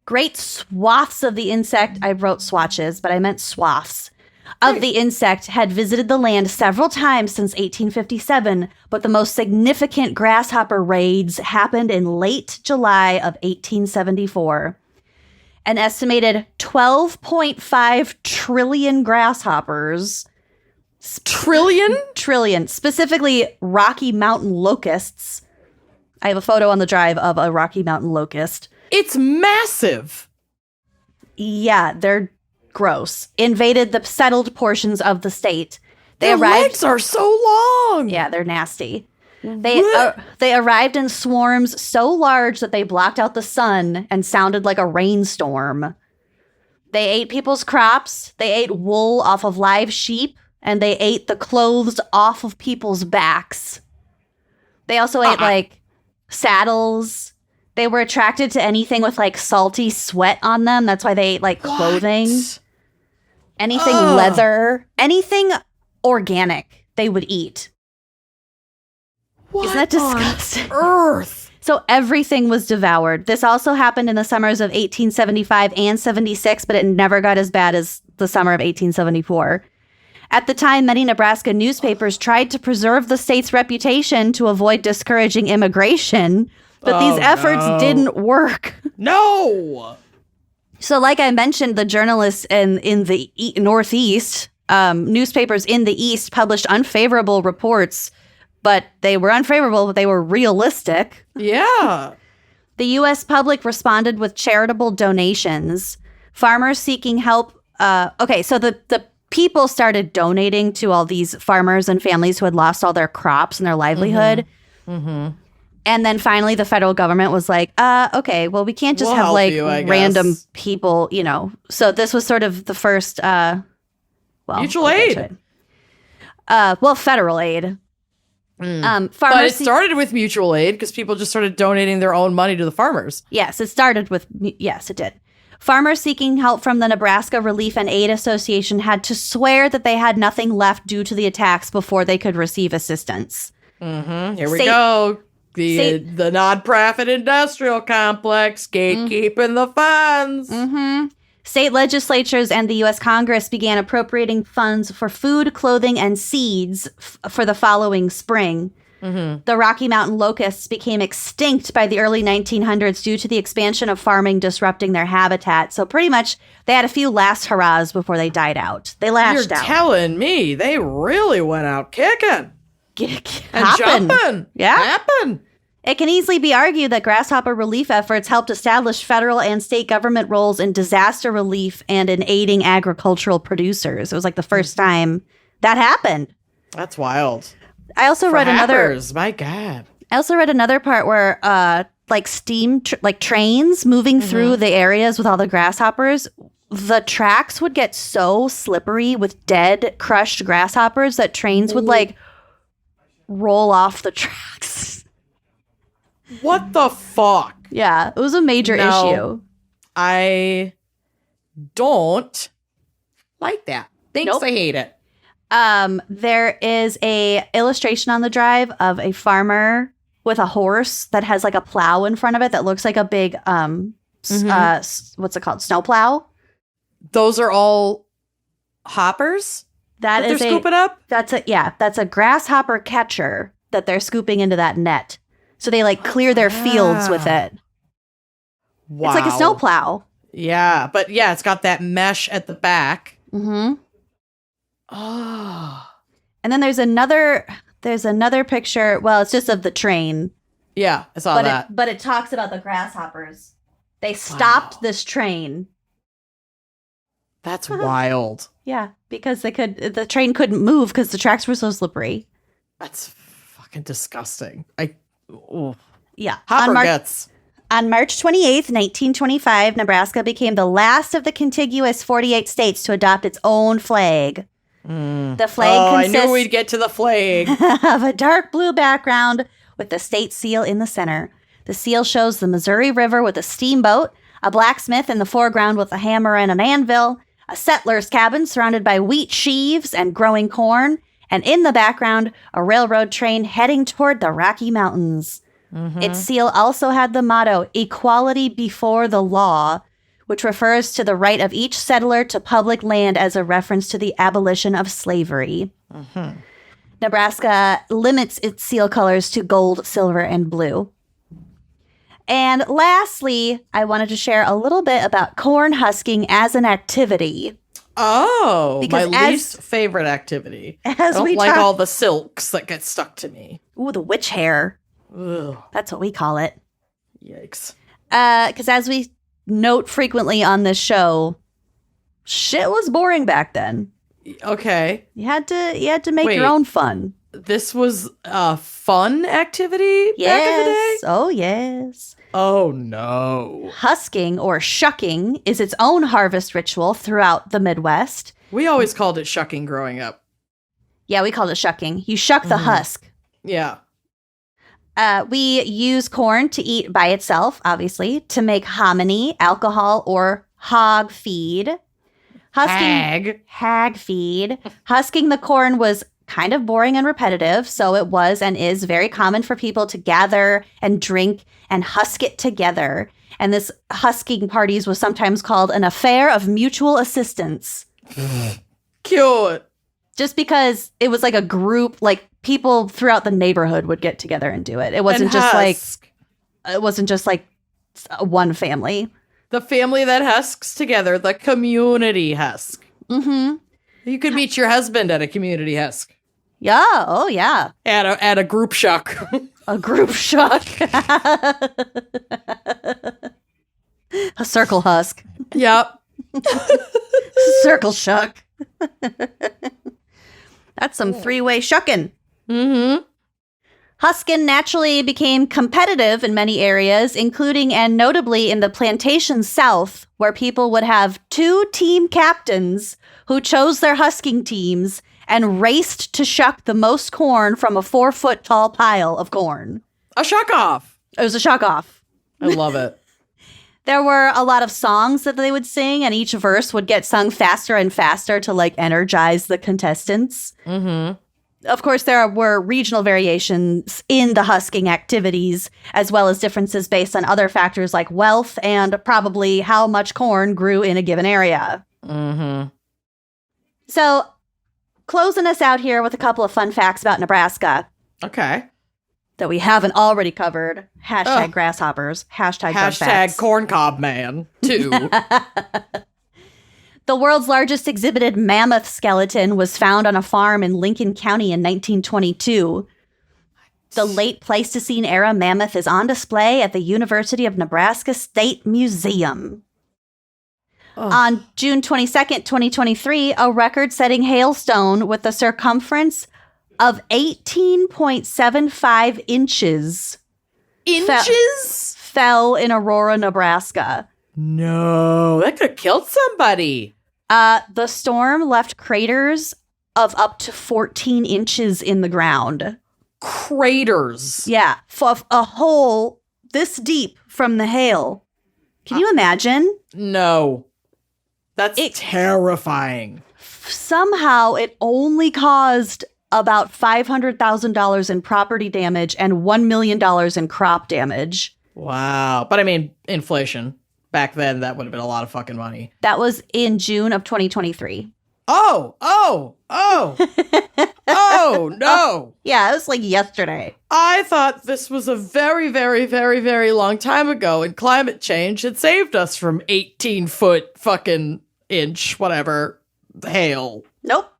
Great swaths of the insect, I wrote swatches, but I meant swaths, of the insect had visited the land several times since 1857, but the most significant grasshopper raids happened in late July of 1874. An estimated 12.5 trillion grasshoppers. Trillion? Trillion. Specifically, Rocky Mountain locusts. I have a photo on the drive of a Rocky Mountain locust. It's massive. Yeah, they're gross. Invaded the settled portions of the state. Their legs are so long. Yeah, they're nasty. They arrived in swarms so large that they blocked out the sun and sounded like a rainstorm. They ate people's crops. They ate wool off of live sheep, and they ate the clothes off of people's backs. They also ate like saddles. They were attracted to anything with like salty sweat on them. That's why they ate like clothing. Anything leather, anything organic they would eat. What Isn't that disgusting? On earth? So everything was devoured. This also happened in the summers of 1875 and 76, but it never got as bad as the summer of 1874. At the time, many Nebraska newspapers tried to preserve the state's reputation to avoid discouraging immigration, but these efforts didn't work. No! So like I mentioned, the journalists in the Northeast, newspapers in the East published unfavorable reports, but they were unfavorable, but they were realistic. Yeah. The U.S. public responded with charitable donations. Farmers seeking help. So the people started donating to all these farmers and families who had lost all their crops and their livelihood. And then finally, the federal government was like, okay, well, we can't just have like random people, you know. So this was sort of the first, mutual aid. Federal aid. But it started with mutual aid because people just started donating their own money to the farmers. Yes, it did. Farmers seeking help from the Nebraska Relief and Aid Association had to swear that they had nothing left due to the attacks before they could receive assistance. Here we go. The nonprofit industrial complex gatekeeping the funds. State legislatures and the U.S. Congress began appropriating funds for food, clothing, and seeds for the following spring. The Rocky Mountain locusts became extinct by the early 1900s due to the expansion of farming disrupting their habitat. So pretty much they had a few last hurrahs before they died out. They lashed out. You're telling me they really went out kicking and jumping. Yeah. Happen. It can easily be argued that grasshopper relief efforts helped establish federal and state government roles in disaster relief and in aiding agricultural producers. It was like the first time that happened. That's wild. I also read my God. I also read another part where like steam trains moving through the areas with all the grasshoppers, the tracks would get so slippery with dead, crushed grasshoppers that trains would like roll off the tracks. What the fuck? Yeah, it was a major issue. I don't like that. Thanks, I hate it. There is a illustration on the drive of a farmer with a horse that has like a plow in front of it that looks like a big what's it called? Snow plow. Those are all hoppers that they're scooping up? That's a grasshopper catcher that they're scooping into that net. So they like clear their fields with it. Wow. It's like a snow plow. Yeah, but yeah, it's got that mesh at the back. Oh. And then there's another picture. Well, it's just of the train. Yeah, I saw that. But it talks about the grasshoppers. They stopped this train. That's wild. Yeah, because the train couldn't move because the tracks were so slippery. That's fucking disgusting. Yeah. Hopper guts. On March 28th, 1925, Nebraska became the last of the contiguous 48 states to adopt its own flag. The flag consists I knew we'd get to the flag. of a dark blue background with the state seal in the center. The seal shows the Missouri River with a steamboat, a blacksmith in the foreground with a hammer and an anvil, a settler's cabin surrounded by wheat sheaves and growing corn, and in the background, a railroad train heading toward the Rocky Mountains. Its seal also had the motto, "Equality before the law," which refers to the right of each settler to public land as a reference to the abolition of slavery. Nebraska limits its seal colors to gold, silver, and blue. And lastly, I wanted to share a little bit about corn husking as an activity. Oh, because my least favorite activity. I don't like all the silks that get stuck to me. Ooh, the witch hair. Ugh. That's what we call it. Yikes. Because as we note frequently on this show, shit was boring back then. Okay. You had to make your own fun. This was a fun activity back in the day? Oh, yes. Oh, no. Husking or shucking is its own harvest ritual throughout the Midwest. We always called it shucking growing up. Yeah, we called it shucking. You shuck the husk. Yeah. We use corn to eat by itself, obviously, to make hominy, alcohol, or hog feed. Hag feed. Husking the corn was kind of boring and repetitive, so it was and is very common for people to gather and drink and husk it together. And this husking parties was sometimes called an affair of mutual assistance. Cute. Just because it was like a group, like people throughout the neighborhood would get together and do it. It wasn't just like one family. The family that husks together, the community husk. Mm-hmm. You could meet your husband at a community husk. Yeah. Oh, yeah. At a group shuck. A group shuck. A circle husk. Yep. Circle shuck. That's some three-way shucking. Mm-hmm. Huskin naturally became competitive in many areas, including and notably in the plantation South, where people would have two team captains who chose their husking teams and raced to shuck the most corn from a 4-foot-tall pile of corn. A shuck-off. It was a shuck-off. I love it. There were a lot of songs that they would sing, and each verse would get sung faster and faster to, like, energize the contestants. Mm-hmm. Of course, there were regional variations in the husking activities, as well as differences based on other factors like wealth and probably how much corn grew in a given area. Mm-hmm. So, closing us out here with a couple of fun facts about Nebraska. Okay. That we haven't already covered. Hashtag grasshoppers. Hashtag corncob man, too. The world's largest exhibited mammoth skeleton was found on a farm in Lincoln County in 1922. The late Pleistocene era mammoth is on display at the University of Nebraska State Museum. On June 22nd, 2023, a record-setting hailstone with a circumference of 18.75 inches. Inches? Fell in Aurora, Nebraska. No, that could have killed somebody. The storm left craters of up to 14 inches in the ground. Craters? Yeah, a hole this deep from the hail. Can you imagine? No. That's terrifying. Somehow it only caused about $500,000 in property damage and $1 million in crop damage. Wow. But I mean, inflation. Back then, that would have been a lot of fucking money. That was in June of 2023. Oh, no. Yeah, it was like yesterday. I thought this was a very, very, very, very long time ago, and climate change had saved us from 18-foot fucking inch, whatever, hail. Nope.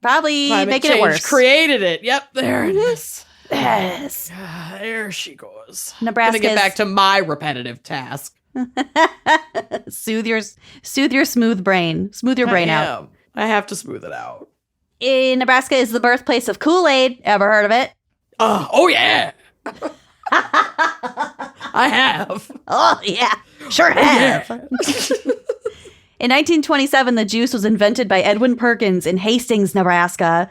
Probably Climate making it change worse. Created it. Yep, there it is. Yes. There she goes. Nebraska. Gonna get back to my repetitive task. Soothe your smooth brain. Smooth your brain out. I have to smooth it out. Nebraska is the birthplace of Kool-Aid. Ever heard of it? Oh yeah. I have. Oh yeah. Sure have. In 1927, the juice was invented by Edwin Perkins in Hastings, Nebraska.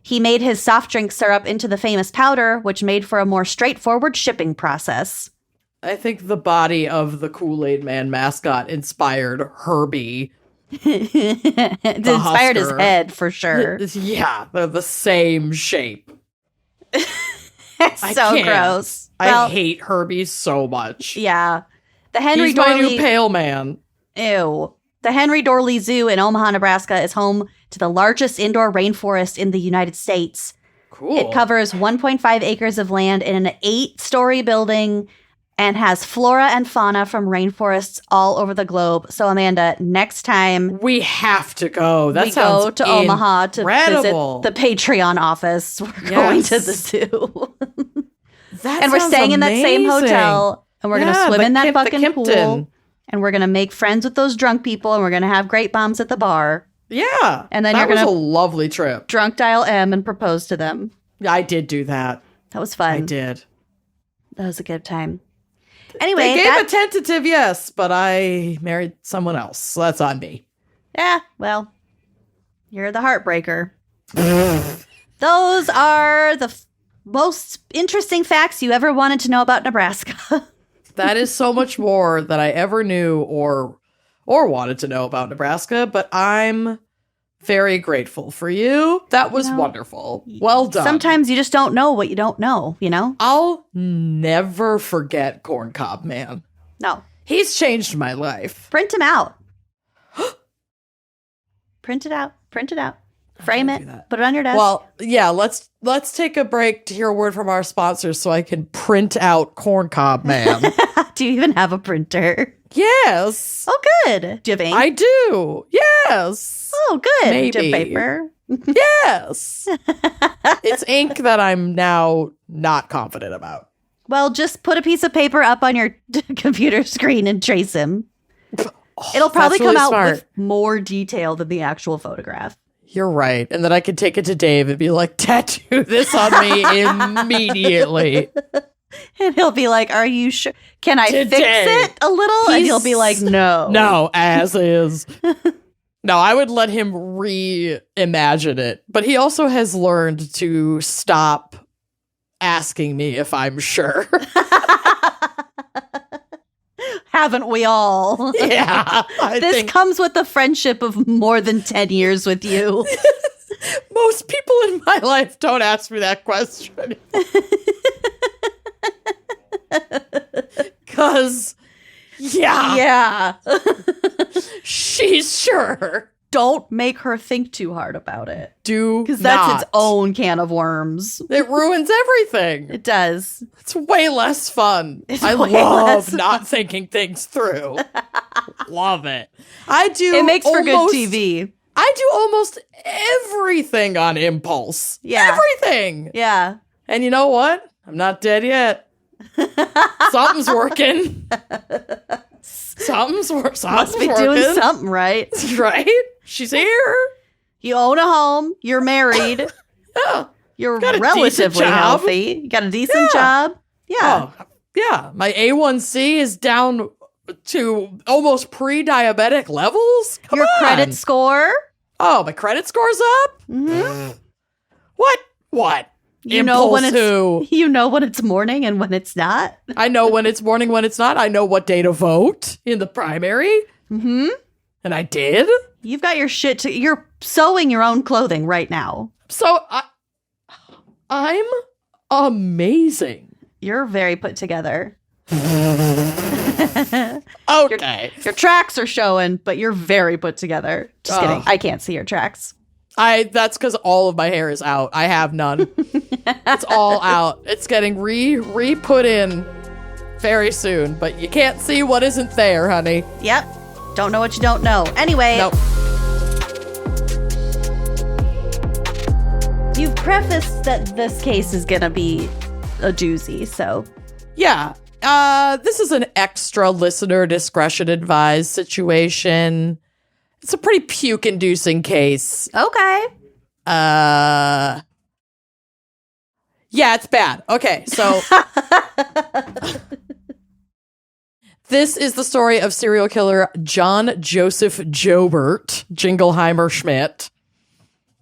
He made his soft drink syrup into the famous powder, which made for a more straightforward shipping process. I think the body of the Kool-Aid Man mascot inspired Herbie. It inspired his head, for sure. Yeah, they're the same shape. It's so gross. I hate Herbie so much. Yeah. He's my new pale man. Ew. The Henry Dorley Zoo in Omaha, Nebraska is home to the largest indoor rainforest in the United States. Cool. It covers 1.5 acres of land in an 8-story building and has flora and fauna from rainforests all over the globe. So, Amanda, next time we have to go. That we sounds go to Omaha to visit the Patreon office. We're going to the zoo. And we're staying in that same hotel. And we're going to swim in that fucking pool. And we're going to make friends with those drunk people. And we're going to have great bombs at the bar. Yeah. And then you're going to... That was a lovely trip. Drunk dial M and propose to them. I did do that. That was fun. I did. That was a good time. Anyway, they gave a tentative yes, but I married someone else. So that's on me. Yeah, well, you're the heartbreaker. Those are the most interesting facts you ever wanted to know about Nebraska. That is so much more than I ever knew or wanted to know about Nebraska, but I'm very grateful for you. That was wonderful. Well done. Sometimes you just don't know what you don't know, you know? I'll never forget Corncob Man. No. He's changed my life. Print him out. Print it out. Print it out. Frame it. Put it on your desk. Well, yeah, let's take a break to hear a word from our sponsors so I can print out Corncob Man. Do you even have a printer? Yes. Oh, good. Do you have ink? I do. Yes. Oh, good. Maybe. Do you have paper? Yes. It's ink that I'm now not confident about. Well, just put a piece of paper up on your computer screen and trace him. It'll probably come out with more detail than the actual photograph. You're right. And then I could take it to Dave and be like, tattoo this on me immediately. And he'll be like, are you sure? Can I fix it a little? And he'll be like, no. No, as is. No, I would let him reimagine it. But he also has learned to stop asking me if I'm sure. Haven't we all? Yeah. This comes with the friendship of more than 10 years with you. Most people in my life don't ask me that question. Because, yeah. She's sure. Don't make her think too hard about it. Because that's its own can of worms. It ruins everything. It does. It's way less fun. I love not thinking things through. Love it. I do. It makes for good TV. I do almost everything on impulse. Yeah. Everything. Yeah. And you know what? I'm not dead yet. Something's working. Something's Must be working. Doing something right. Right? She's here. You own a home. You're married. Yeah. You're relatively healthy. You got a decent job. Yeah. Oh, yeah. My A1C is down to almost pre-diabetic levels. Come Your on. credit score. Oh, my credit score's up? Mm-hmm. What? You know when it's morning and when it's not. I know when it's morning, when it's not. I know what day to vote in the primary. Mm-hmm. And I did. You've got your shit you're sewing your own clothing right now. So I'm amazing. You're very put together. Okay. Your tracks are showing, but you're very put together. Just kidding. I can't see your tracks. That's because all of my hair is out. I have none. It's all out. It's getting re-put in very soon, but you can't see what isn't there, honey. Yep. Don't know what you don't know. Anyway. Nope. You've prefaced that this case is gonna be a doozy, so. Yeah. This is an extra listener discretion advised situation. It's a pretty puke-inducing case. Okay. Yeah, it's bad. Okay, so this is the story of serial killer John Joseph Jobert Jingleheimer Schmidt.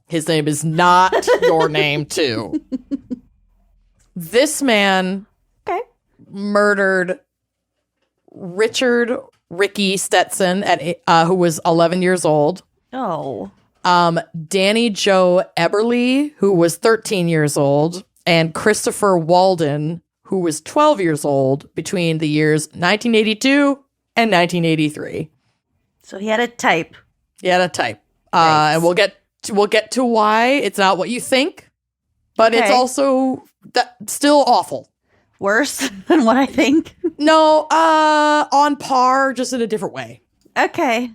His name is not your name, too. This man murdered Richard Ricky Stetson who was 11 years old. Oh. Danny Joe Eberly, who was 13 years old, and Christopher Walden, who was 12 years old between the years 1982 and 1983. So he had a type. And we'll get to why it's not what you think, but it's also still awful. Worse than what I think? No, on par, just in a different way. Okay.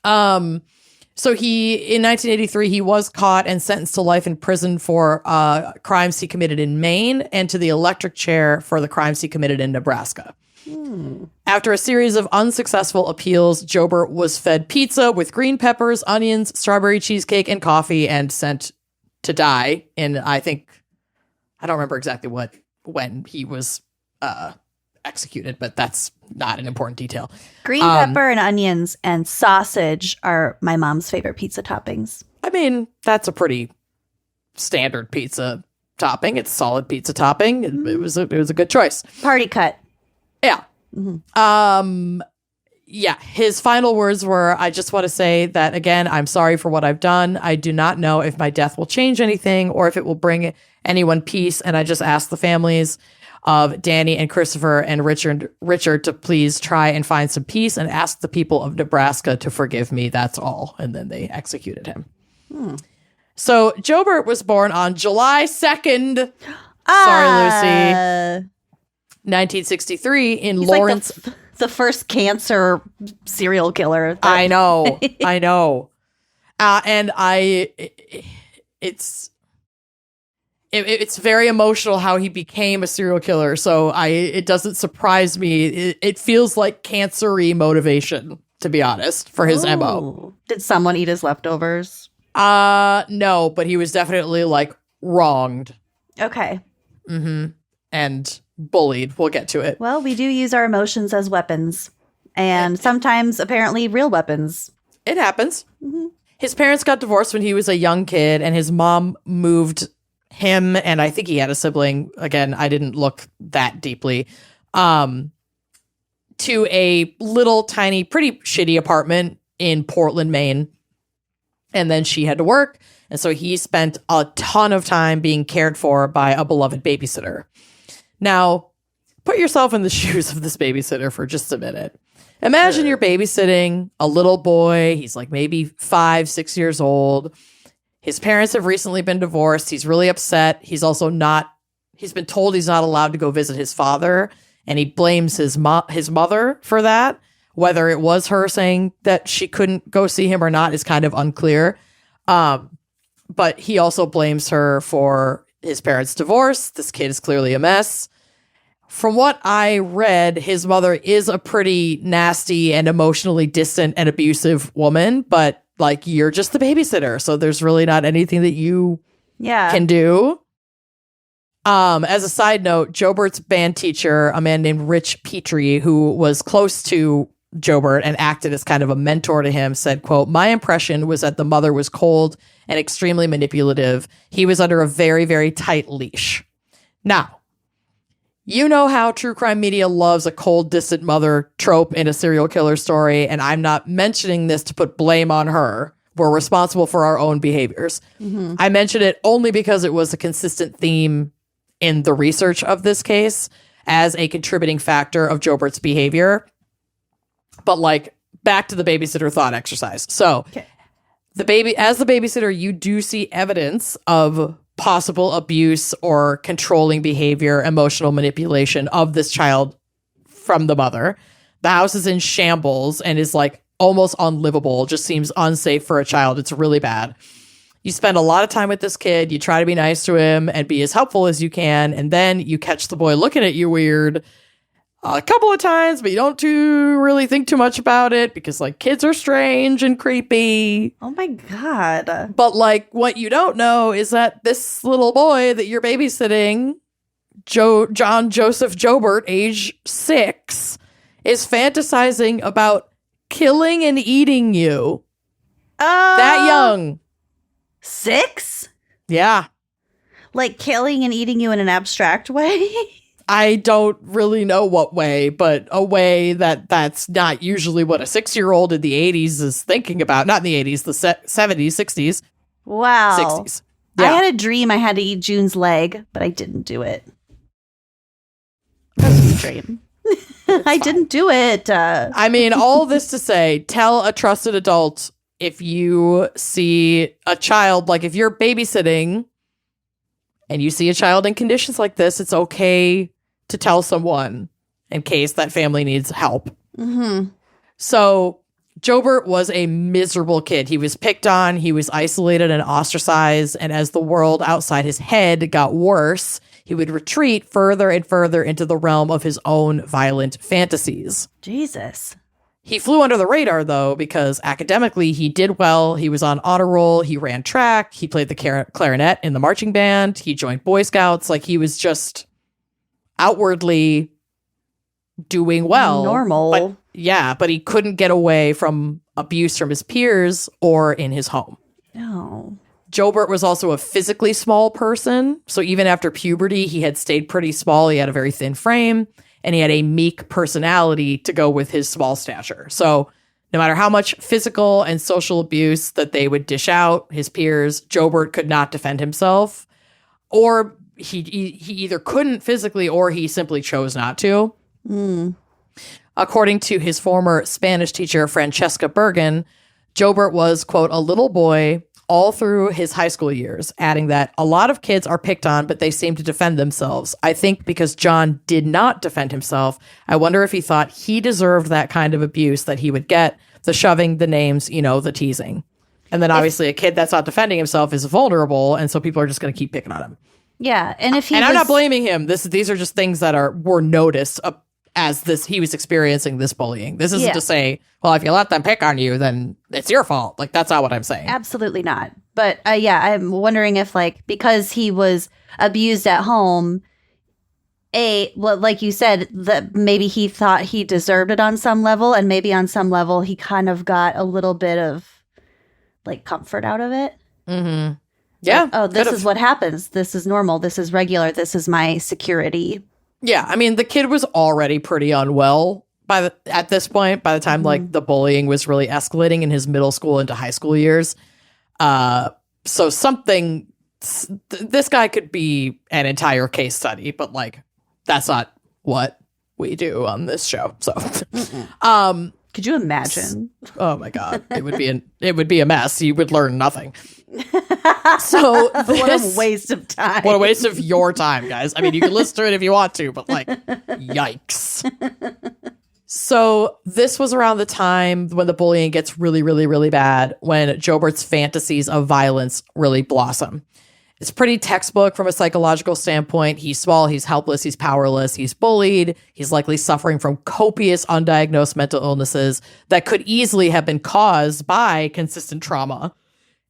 So in 1983, he was caught and sentenced to life in prison for crimes he committed in Maine and to the electric chair for the crimes he committed in Nebraska. After a series of unsuccessful appeals, Jobert was fed pizza with green peppers, onions, strawberry cheesecake, and coffee and sent to die in, I don't remember exactly when he was executed, but that's not an important detail. Green pepper and onions and sausage are my mom's favorite pizza toppings. I mean, that's a pretty standard pizza topping. It's a solid pizza topping. It was a good choice. Party cut. Yeah. Mm-hmm. Yeah. His final words were, "I just want to say that again, I'm sorry for what I've done. I do not know if my death will change anything or if it will bring anyone peace. And I just ask the families of Danny and Christopher and Richard to please try and find some peace and ask the people of Nebraska to forgive me. That's all." And then they executed him. So Jobert was born on July 2nd. Sorry, Lucy. 1963 in Lawrence. Like the first cancer serial killer. I know. And it's very emotional how he became a serial killer. So it doesn't surprise me. It feels like cancer-y motivation, to be honest, for his MO. Did someone eat his leftovers? No, but he was definitely wronged. Okay. Mm-hmm. And bullied. We'll get to it. Well, we do use our emotions as weapons. And sometimes apparently real weapons. It happens. Mm-hmm. His parents got divorced when he was a young kid, and his mom moved him, and I think he had a sibling. Again, I didn't look that deeply. To a little tiny, pretty shitty apartment in Portland, Maine. And then she had to work. And so he spent a ton of time being cared for by a beloved babysitter. Now, put yourself in the shoes of this babysitter for just a minute. Imagine you're babysitting a little boy. He's like maybe 5, 6 years old. His parents have recently been divorced. He's really upset. He's been told he's not allowed to go visit his father. And he blames his mother for that. Whether it was her saying that she couldn't go see him or not is kind of unclear. But he also blames her for his parents' divorce. This kid is clearly a mess. From what I read, his mother is a pretty nasty and emotionally distant and abusive woman. But, like, you're just the babysitter. So there's really not anything that you can do. As a side note, Jobert's band teacher, a man named Rich Petrie, who was close to Jobert and acted as kind of a mentor to him, said, quote, "My impression was that the mother was cold and extremely manipulative. He was under a very, very tight leash." Now, you know how true crime media loves a cold, distant mother trope in a serial killer story, and I'm not mentioning this to put blame on her. We're responsible for our own behaviors. Mm-hmm. I mention it only because it was a consistent theme in the research of this case as a contributing factor of Jobert's behavior. But, like, back to the babysitter thought exercise. So, as the babysitter, you do see evidence of possible abuse or controlling behavior, emotional manipulation of this child from the mother. The house is in shambles and is, like, almost unlivable. Just seems unsafe for a child. It's really bad. You spend a lot of time with this kid. You try to be nice to him and be as helpful as you can. And then you catch the boy looking at you weird a couple of times, but you don't really think too much about it because, like, kids are strange and creepy. Oh my God. But, like, what you don't know is that this little boy that you're babysitting, John Joseph Jobert, age 6, is fantasizing about killing and eating you. That young. 6? Yeah. Like killing and eating you in an abstract way? I don't really know what way, but a way that's not usually what a 6-year-old in the 80s is thinking about. Not in the 80s, the 70s, 60s. Wow. 60s. Yeah. I had a dream I had to eat June's leg, but I didn't do it. That was a dream. I didn't do it. I mean, all this to say, tell a trusted adult if you see a child, like if you're babysitting and you see a child in conditions like this, it's okay to tell someone in case that family needs help. Mm-hmm. So Jobert was a miserable kid. He was picked on, he was isolated and ostracized, and as the world outside his head got worse, he would retreat further and further into the realm of his own violent fantasies. Jesus. He flew under the radar, though, because academically he did well. He was on honor roll. He ran track. He played the clarinet in the marching band. He joined Boy Scouts. Like, he was just outwardly doing well. Normal. But he couldn't get away from abuse from his peers or in his home. No. Jobert was also a physically small person. So even after puberty, he had stayed pretty small. He had a very thin frame. And he had a meek personality to go with his small stature. So no matter how much physical and social abuse that they would dish out, his peers, Jobert could not defend himself. Or he either couldn't physically or he simply chose not to. Mm. According to his former Spanish teacher, Francesca Bergen, Jobert was, quote, a little boy all through his high school years, adding that a lot of kids are picked on, but they seem to defend themselves. I think because John did not defend himself, I wonder if he thought he deserved that kind of abuse that he would get, the shoving, the names, the teasing. And then obviously a kid that's not defending himself is vulnerable, and so people are just going to keep picking on him. Yeah, and I'm not blaming him. These are just things that were noticed as he was experiencing this bullying. This isn't to say, well, if you let them pick on you, then it's your fault. Like, that's not what I'm saying. Absolutely not. But I'm wondering if, like, because he was abused at home like you said, that maybe he thought he deserved it on some level, and maybe on some level he kind of got a little bit of like comfort out of it. Mm-hmm. Yeah. Like, oh, this is what happens. This is normal. This is regular. This is my security. Yeah. I mean, the kid was already pretty unwell at this point, by the time like the bullying was really escalating in his middle school into high school years. So this guy could be an entire case study, but like, that's not what we do on this show. So, could you imagine? Oh my God, it would be a mess. You would learn nothing. So what a waste of time. What a waste of your time, guys. I mean, you can listen to it if you want to, but like, yikes. So this was around the time when the bullying gets really, really, really bad, when Jobert's fantasies of violence really blossom. It's pretty textbook from a psychological standpoint. He's small, he's helpless, he's powerless, he's bullied, he's likely suffering from copious undiagnosed mental illnesses that could easily have been caused by consistent trauma,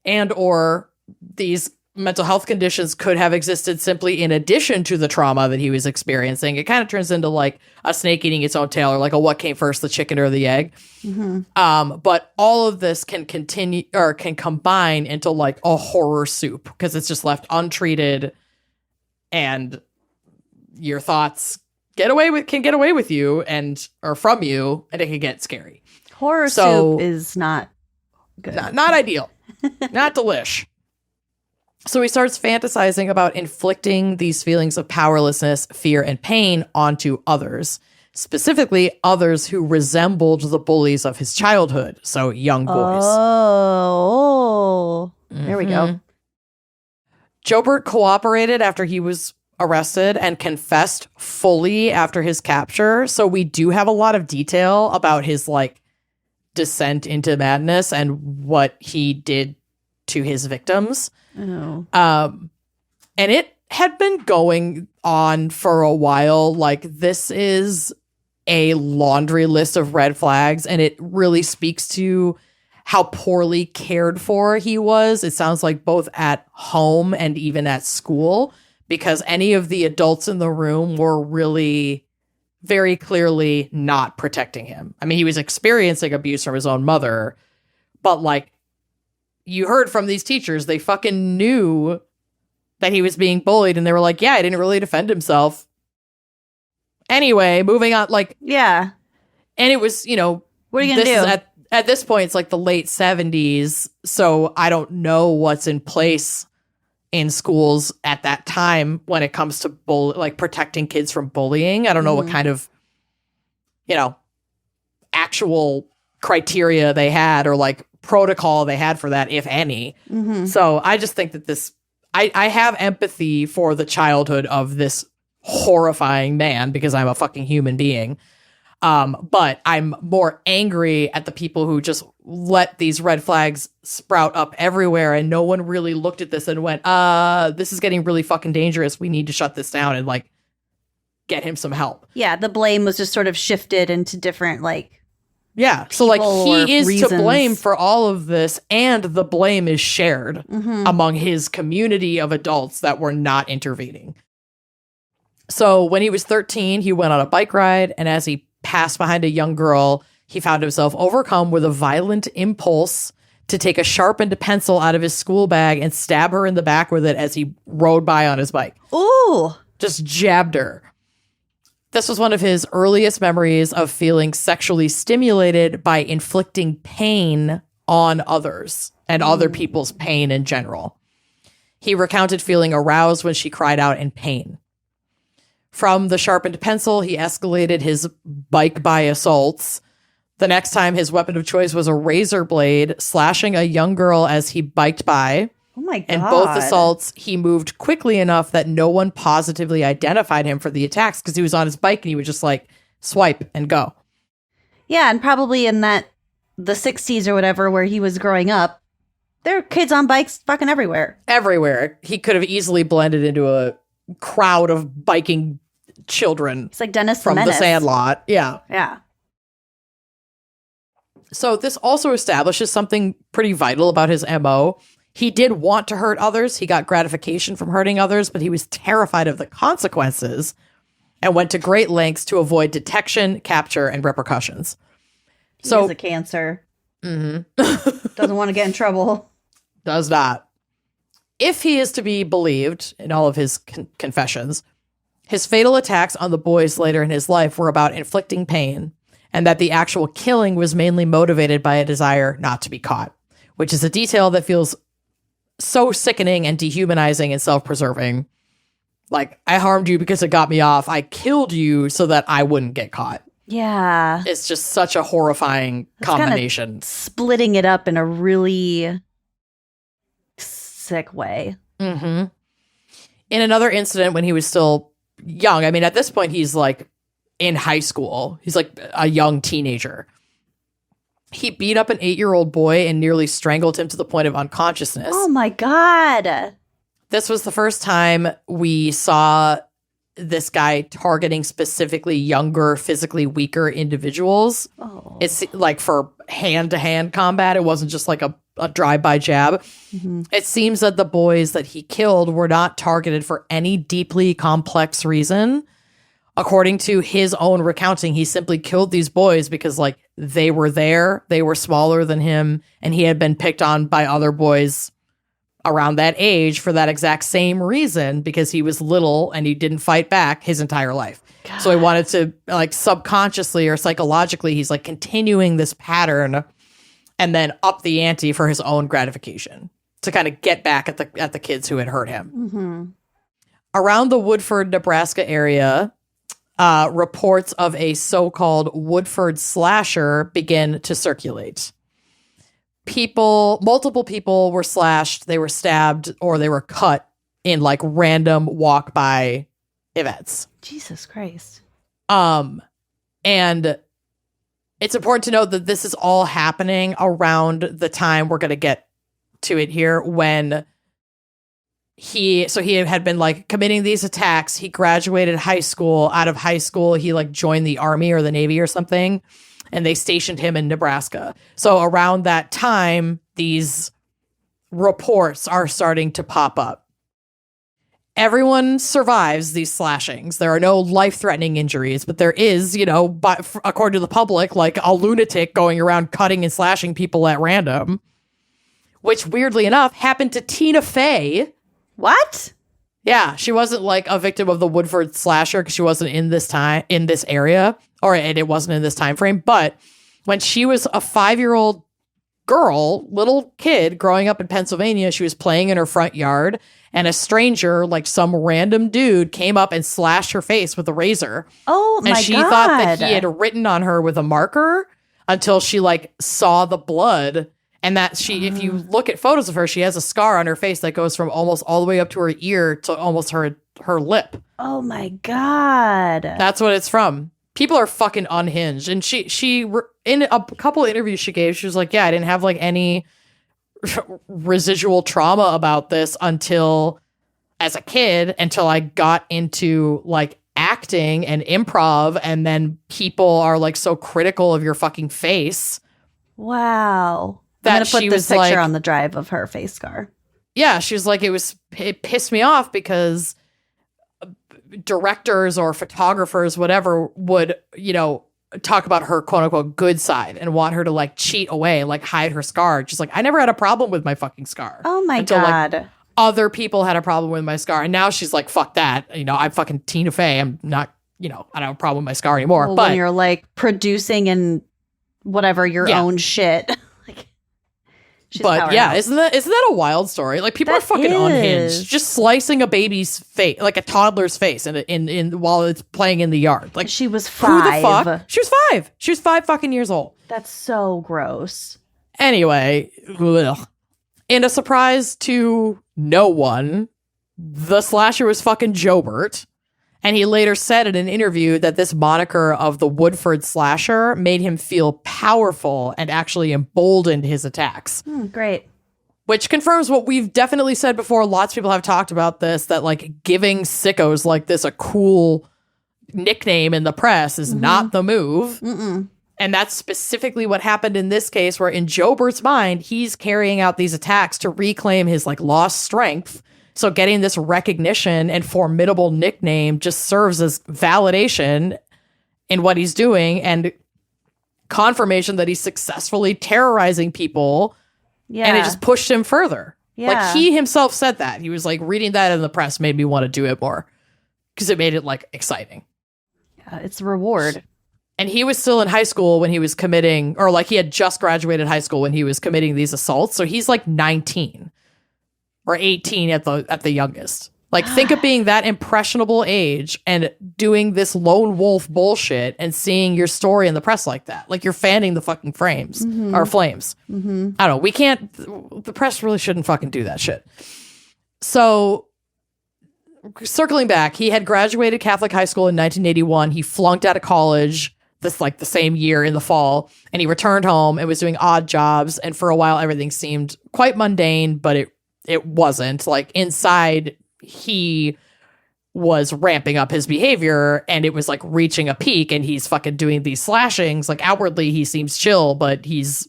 and or these mental health conditions could have existed simply in addition to the trauma that he was experiencing. It kind of turns into like a snake eating its own tail, or like a what came first, the chicken or the egg. But all of this can continue or can combine into like a horror soup because it's just left untreated, and your thoughts can get away with you or from you, and it can get scary. Horror soup is not good. Not ideal. Not delish. So he starts fantasizing about inflicting these feelings of powerlessness, fear, and pain onto others, specifically others who resembled the bullies of his childhood, so young boys. Oh, there we go. Jobert cooperated after he was arrested and confessed fully after his capture, so we do have a lot of detail about his like descent into madness and what he did to his victims. Oh. And it had been going on for a while. Like, this is a laundry list of red flags, and it really speaks to how poorly cared for he was. It sounds like both at home and even at school, because any of the adults in the room were really very clearly not protecting him. I mean, he was experiencing abuse from his own mother, but like, you heard from these teachers, they fucking knew that he was being bullied, and they were like, yeah, he didn't really defend himself. Anyway, moving on, like... Yeah. And it was, you know... What are you going to do? At this point, it's like the late 70s, so I don't know what's in place in schools at that time when it comes to protecting kids from bullying. I don't know what kind of, you know, actual criteria they had, or like protocol they had for that, if any. So I just think that I have empathy for the childhood of this horrifying man, because I'm a fucking human being. But I'm more angry at the people who just let these red flags sprout up everywhere, and no one really looked at this and went, this is getting really fucking dangerous. We need to shut this down and like get him some help. Yeah, the blame was just sort of shifted into different like... Yeah, so like he is to blame for all of this, and the blame is shared among his community of adults that were not intervening. So when he was 13, he went on a bike ride, and as he passed behind a young girl, he found himself overcome with a violent impulse to take a sharpened pencil out of his school bag and stab her in the back with it as he rode by on his bike. Ooh! Just jabbed her. This was one of his earliest memories of feeling sexually stimulated by inflicting pain on others and other people's pain in general. He recounted feeling aroused when she cried out in pain. From the sharpened pencil, he escalated his bike-by assaults. The next time, his weapon of choice was a razor blade, slashing a young girl as he biked by. Oh my God. In both assaults, he moved quickly enough that no one positively identified him for the attacks, because he was on his bike and he would just like swipe and go. Yeah, and probably in the 60s or whatever where he was growing up, there were kids on bikes fucking everywhere. Everywhere. He could have easily blended into a crowd of biking children. It's like Dennis from the Sandlot. Yeah. Yeah. So this also establishes something pretty vital about his MO. He did want to hurt others. He got gratification from hurting others, but he was terrified of the consequences. and went to great lengths to avoid detection, capture, and repercussions. He has a cancer. Doesn't want to get in trouble. Does not. If he is to be believed in all of his confessions, his fatal attacks on the boys later in his life were about inflicting pain, and that the actual killing was mainly motivated by a desire not to be caught, which is a detail that feels so sickening and dehumanizing and self-preserving. Like, I harmed you because it got me off. I killed you so that I wouldn't get caught. Yeah. It's just such a horrifying combination. Splitting it up in a really sick way. In another incident when he was still young, I mean, at this point, he's like in high school. He's like a young teenager. He beat up an 8-year-old boy and nearly strangled him to the point of unconsciousness. Oh my God. This was the first time we saw this guy targeting specifically younger, physically weaker individuals. Oh. It's like for hand-to-hand combat. It wasn't just like a drive-by jab. It seems that the boys that he killed were not targeted for any deeply complex reason. According to his own recounting, he simply killed these boys because, like, they were there, they were smaller than him, and he had been picked on by other boys around that age for that exact same reason, because he was little and he didn't fight back his entire life. God. So he wanted to, like, subconsciously or psychologically, he's like continuing this pattern and then up the ante for his own gratification to kind of get back at the kids who had hurt him. Around the Woodford, Nebraska area, reports of a so-called Woodford slasher begin to circulate. Multiple people were slashed, they were stabbed, or they were cut in like random walk-by events. Jesus Christ. And it's important to note that this is all happening around the time we're going to get to it here when he had been like committing these attacks. He graduated high school. Out of high school, he like joined the Army or the Navy or something, and they stationed him in Nebraska. So around that time, these reports are starting to pop up. Everyone survives these slashings. There are no life-threatening injuries, but there is, according to the public, like a lunatic going around cutting and slashing people at random, which weirdly enough happened to Tina Fey. What? Yeah, she wasn't like a victim of the Woodford slasher because she wasn't in this area, and it wasn't in this time frame. But when she was a 5-year-old little kid growing up in Pennsylvania, she was playing in her front yard, and a stranger, like some random dude, came up and slashed her face with a razor. Oh my God. And she thought that he had written on her with a marker until she like saw the blood. And that if you look at photos of her, she has a scar on her face that goes from almost all the way up to her ear to almost her lip. Oh my God. That's what it's from. People are fucking unhinged. And she in a couple of interviews she gave, she was like, yeah, I didn't have like any residual trauma about this until as a kid, until I got into like acting and improv. And then people are like so critical of your fucking face. Wow. I'm going to put this picture on the drive of her face scar. Yeah, she was like, it pissed me off because directors or photographers, whatever, would, talk about her quote unquote good side and want her to like cheat away, like hide her scar. She's like, I never had a problem with my fucking scar. Oh my God. Like, other people had a problem with my scar. And now she's like, fuck that. I'm fucking Tina Fey. I'm not, I don't have a problem with my scar anymore. Well, but when you're like producing and whatever your own shit. But yeah, isn't that a wild story? Like people are fucking unhinged, just slicing a baby's face, like a toddler's face, in while it's playing in the yard. Like she was 5. Who the fuck? She was 5. She was 5 fucking years old. That's so gross. Anyway, in a surprise to no one, the slasher was fucking Jobert. And he later said in an interview that this moniker of the Woodford slasher made him feel powerful and actually emboldened his attacks. Great. Which confirms what we've definitely said before. Lots of people have talked about this, that like giving sickos like this a cool nickname in the press is not the move. And that's specifically what happened in this case, where in Jobert's mind, he's carrying out these attacks to reclaim his like lost strength So getting this recognition and formidable nickname just serves as validation in what he's doing and confirmation that he's successfully terrorizing people. Yeah. And it just pushed him further. Yeah. Like he himself said that. He was like, reading that in the press made me want to do it more because it made it like exciting. Yeah, it's a reward. And he was still in high school when he was committing, or like he had just graduated high school when he was committing these assaults. So he's like 19 or 18 at the youngest. Like think of being that impressionable age and doing this lone wolf bullshit and seeing your story in the press like that. Like you're fanning the fucking flames or flames. Mm-hmm. I don't know. The press really shouldn't fucking do that shit. So circling back, he had graduated Catholic high school in 1981. He flunked out of college the same year in the fall, and he returned home and was doing odd jobs. And for a while, everything seemed quite mundane, but it wasn't. Like inside, he was ramping up his behavior and it was like reaching a peak, and he's fucking doing these slashings. Like outwardly, he seems chill, but he's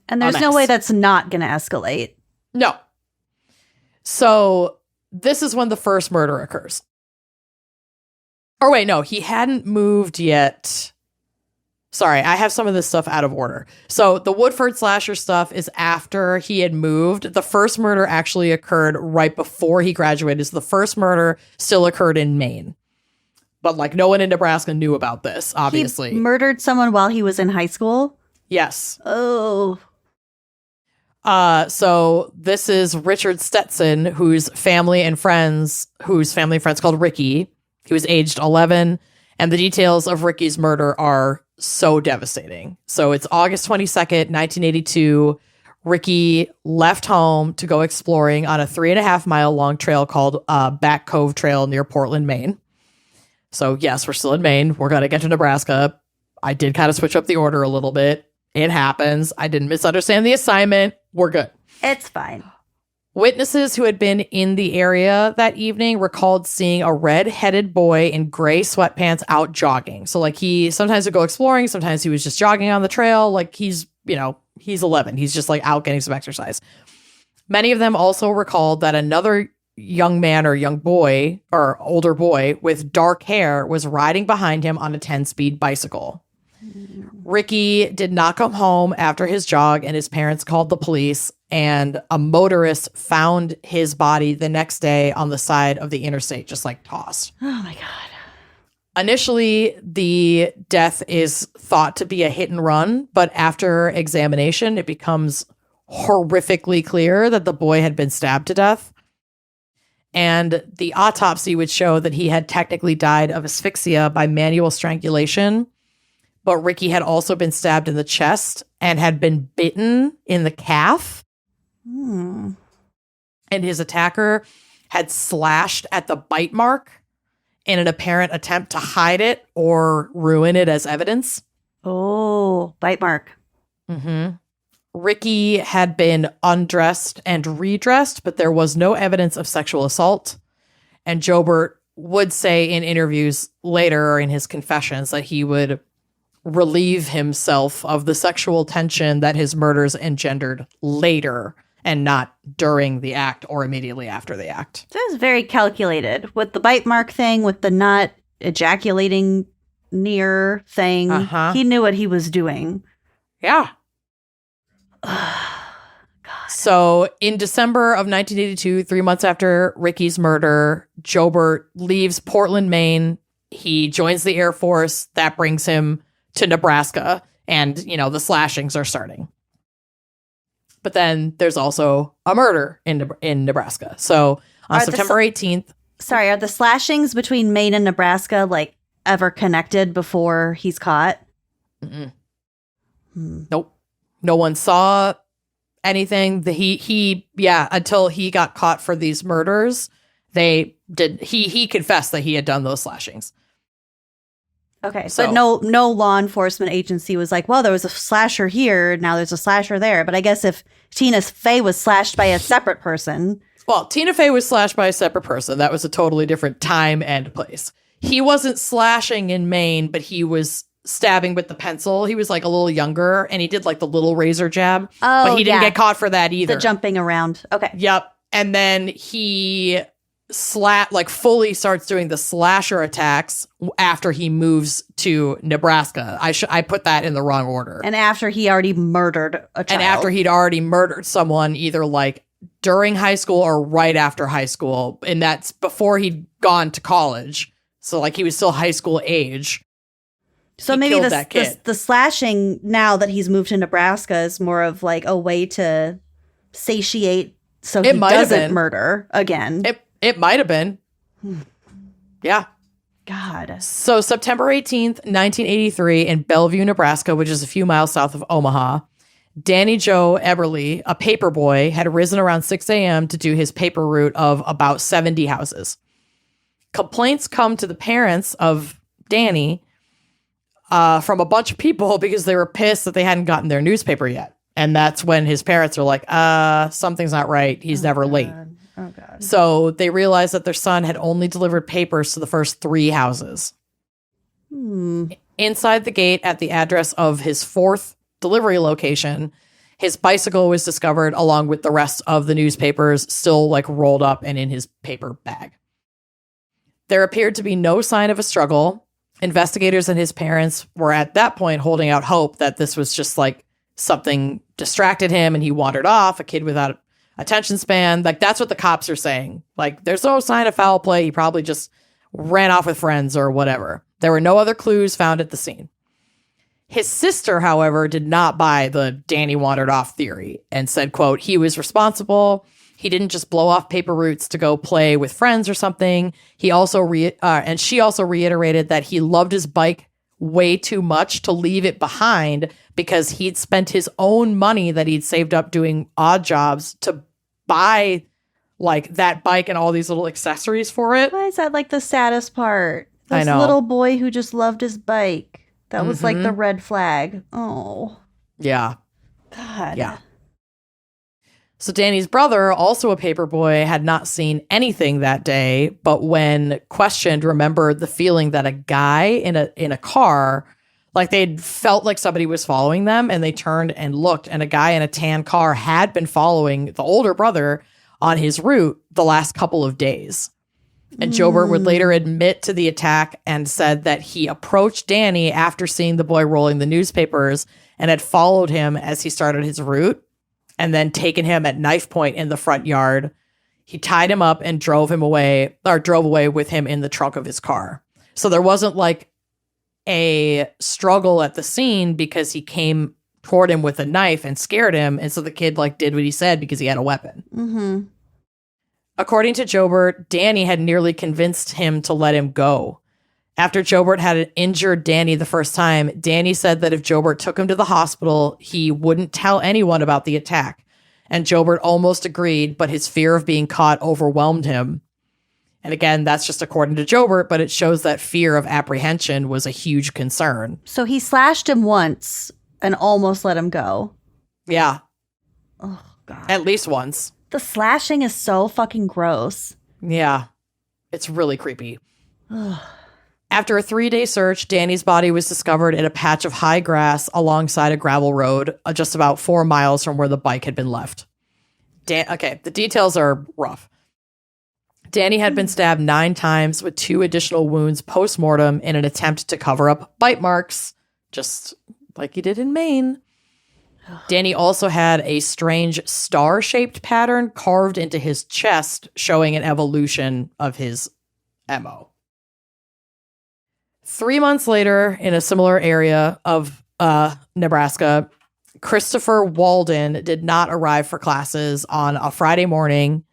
and there's no way that's not going to escalate. No. So this is when the first murder occurs. Or wait, no, he hadn't moved yet. Sorry, I have some of this stuff out of order. So the Woodford slasher stuff is after he had moved. The first murder actually occurred right before he graduated. So the first murder still occurred in Maine. But like no one in Nebraska knew about this, obviously. He murdered someone while he was in high school? Yes. Oh. So this is Richard Stetson, whose family and friends called Ricky. He was aged 11. And the details of Ricky's murder are so devastating. So it's August 22nd, 1982. Ricky left home to go exploring on a 3.5 mile long trail called Back Cove Trail near Portland, Maine. So yes, we're still in Maine. We're going to get to Nebraska. I did kind of switch up the order a little bit. It happens. I didn't misunderstand the assignment. We're good. It's fine. Witnesses who had been in the area that evening recalled seeing a red-headed boy in gray sweatpants out jogging. So like he sometimes would go exploring, sometimes he was just jogging on the trail. Like he's 11. He's just like out getting some exercise. Many of them also recalled that another young man or young boy or older boy with dark hair was riding behind him on a 10-speed bicycle. Ricky did not come home after his jog, and his parents called the police, and a motorist found his body the next day on the side of the interstate, just like tossed. Oh my God. Initially, the death is thought to be a hit and run, but after examination, it becomes horrifically clear that the boy had been stabbed to death. And the autopsy would show that he had technically died of asphyxia by manual strangulation. But Ricky had also been stabbed in the chest and had been bitten in the calf. And his attacker had slashed at the bite mark in an apparent attempt to hide it or ruin it as evidence. Oh, bite mark. Mm-hmm. Ricky had been undressed and redressed, but there was no evidence of sexual assault. And Jobert would say in interviews later or in his confessions that he would relieve himself of the sexual tension that his murders engendered later and not during the act or immediately after the act. That was very calculated with the bite mark thing, with the not ejaculating near thing. He knew what he was doing. Yeah. So in December of 1982, 3 months after Ricky's murder, Jobert leaves Portland, Maine. He joins the Air Force. That brings him to Nebraska, and the slashings are starting. But then there's also a murder in Nebraska. So on September 18th. Sorry, are the slashings between Maine and Nebraska like ever connected before he's caught? Nope. No one saw anything. Until he got caught for these murders, he confessed that he had done those slashings. Okay, so, but no law enforcement agency was like, well, there was a slasher here, now there's a slasher there. But I guess if Tina Fey was slashed by a separate person. Well, Tina Fey was slashed by a separate person. That was a totally different time and place. He wasn't slashing in Maine, but he was stabbing with the pencil. He was like a little younger, and he did like the little razor jab. Oh, but he didn't get caught for that either. The jumping around. Okay. Yep. And then he fully starts doing the slasher attacks after he moves to Nebraska. I put that in the wrong order. And after he already murdered a child. And after he'd already murdered someone either like during high school or right after high school. And that's before he'd gone to college. So like he was still high school age. So maybe the slashing now that he's moved to Nebraska is more of like a way to satiate so he doesn't murder again. It might have been. Yeah. God. So September 18th, 1983 in Bellevue, Nebraska, which is a few miles south of Omaha, Danny Joe Eberly, a paper boy, had risen around 6 a.m. to do his paper route of about 70 houses. Complaints come to the parents of Danny from a bunch of people because they were pissed that they hadn't gotten their newspaper yet. And that's when his parents are like, something's not right. He's never late. Oh, God. So they realized that their son had only delivered papers to the first 3 houses. Inside the gate at the address of his 4th delivery location, his bicycle was discovered along with the rest of the newspapers still like rolled up and in his paper bag. There appeared to be no sign of a struggle. Investigators and his parents were at that point holding out hope that this was just like something distracted him and he wandered off, a kid without attention span. Like that's what the cops are saying. Like there's no sign of foul play. He probably just ran off with friends or whatever. There were no other clues found at the scene. His sister, however, did not buy the Danny wandered off theory and said, quote, he was responsible. He didn't just blow off paper routes to go play with friends or something. He also and she also reiterated that he loved his bike way too much to leave it behind because he'd spent his own money that he'd saved up doing odd jobs to buy like that bike and all these little accessories for it. Why is that like the saddest part? I This know. little boy who just loved his bike. That was like the red flag. Oh. Yeah. God. Yeah. So Danny's brother, also a paper boy, had not seen anything that day, but when questioned, remembered the feeling that a guy in a car, like they'd felt like somebody was following them, and they turned and looked, and a guy in a tan car had been following the older brother on his route the last couple of days. And Jobert would later admit to the attack and said that he approached Danny after seeing the boy rolling the newspapers and had followed him as he started his route and then taken him at knife point in the front yard. He tied him up and drove away with him in the trunk of his car. So there wasn't like a struggle at the scene because he came toward him with a knife and scared him. And so the kid like did what he said because he had a weapon. Mm-hmm. According to Jobert, Danny had nearly convinced him to let him go. After Jobert had injured Danny the first time, Danny said that if Jobert took him to the hospital, he wouldn't tell anyone about the attack. And Jobert almost agreed, but his fear of being caught overwhelmed him. And again, that's just according to Jobert, but it shows that fear of apprehension was a huge concern. So he slashed him once and almost let him go. Yeah. Oh, God. At least once. The slashing is so fucking gross. Yeah. It's really creepy. After a 3-day search, Danny's body was discovered in a patch of high grass alongside a gravel road, just about 4 miles from where the bike had been left. Okay, the details are rough. Danny had been stabbed 9 times with 2 additional wounds post-mortem in an attempt to cover up bite marks, just like he did in Maine. Danny also had a strange star-shaped pattern carved into his chest, showing an evolution of his MO. 3 months later, in a similar area of Nebraska, Christopher Walden did not arrive for classes on a Friday morning,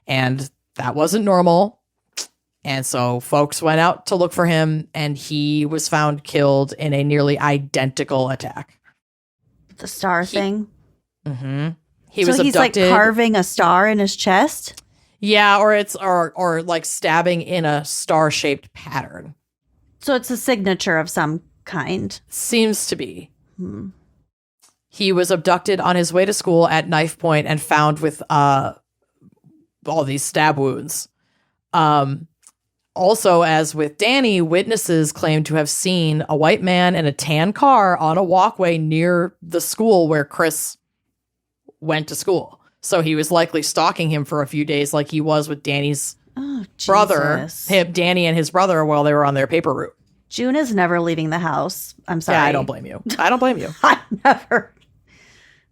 and that wasn't normal. And so folks went out to look for him, and he was found killed in a nearly identical attack. The star thing? Mm-hmm. He was abducted. He's like carving a star in his chest? Yeah, or like stabbing in a star-shaped pattern. So it's a signature of some kind. Seems to be. He was abducted on his way to school at knife point and found with all these stab wounds. Also, as with Danny, witnesses claim to have seen a white man in a tan car on a walkway near the school where Chris went to school. So he was likely stalking him for a few days like he was with Danny's brother, Danny and his brother, while they were on their paper route. June is never leaving the house. I'm sorry. Yeah, I don't blame you. I never.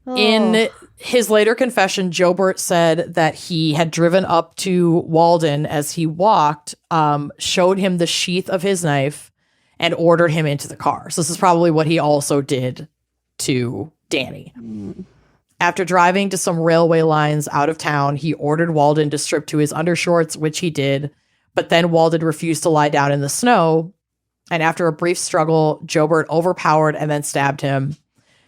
Oh. In his later confession, Jobert said that he had driven up to Walden as he walked, showed him the sheath of his knife, and ordered him into the car. So this is probably what he also did to Danny. After driving to some railway lines out of town, he ordered Walden to strip to his undershorts, which he did. But then Walden refused to lie down in the snow. And after a brief struggle, Jobert overpowered and then stabbed him.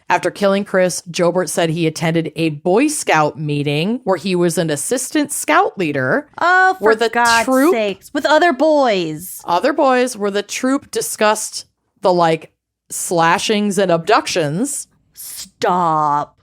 After killing Chris, Jobert said he attended a Boy Scout meeting where he was an assistant scout leader. Oh, for God's sakes. With other boys. Other boys, where the troop discussed the, slashings and abductions. Stop.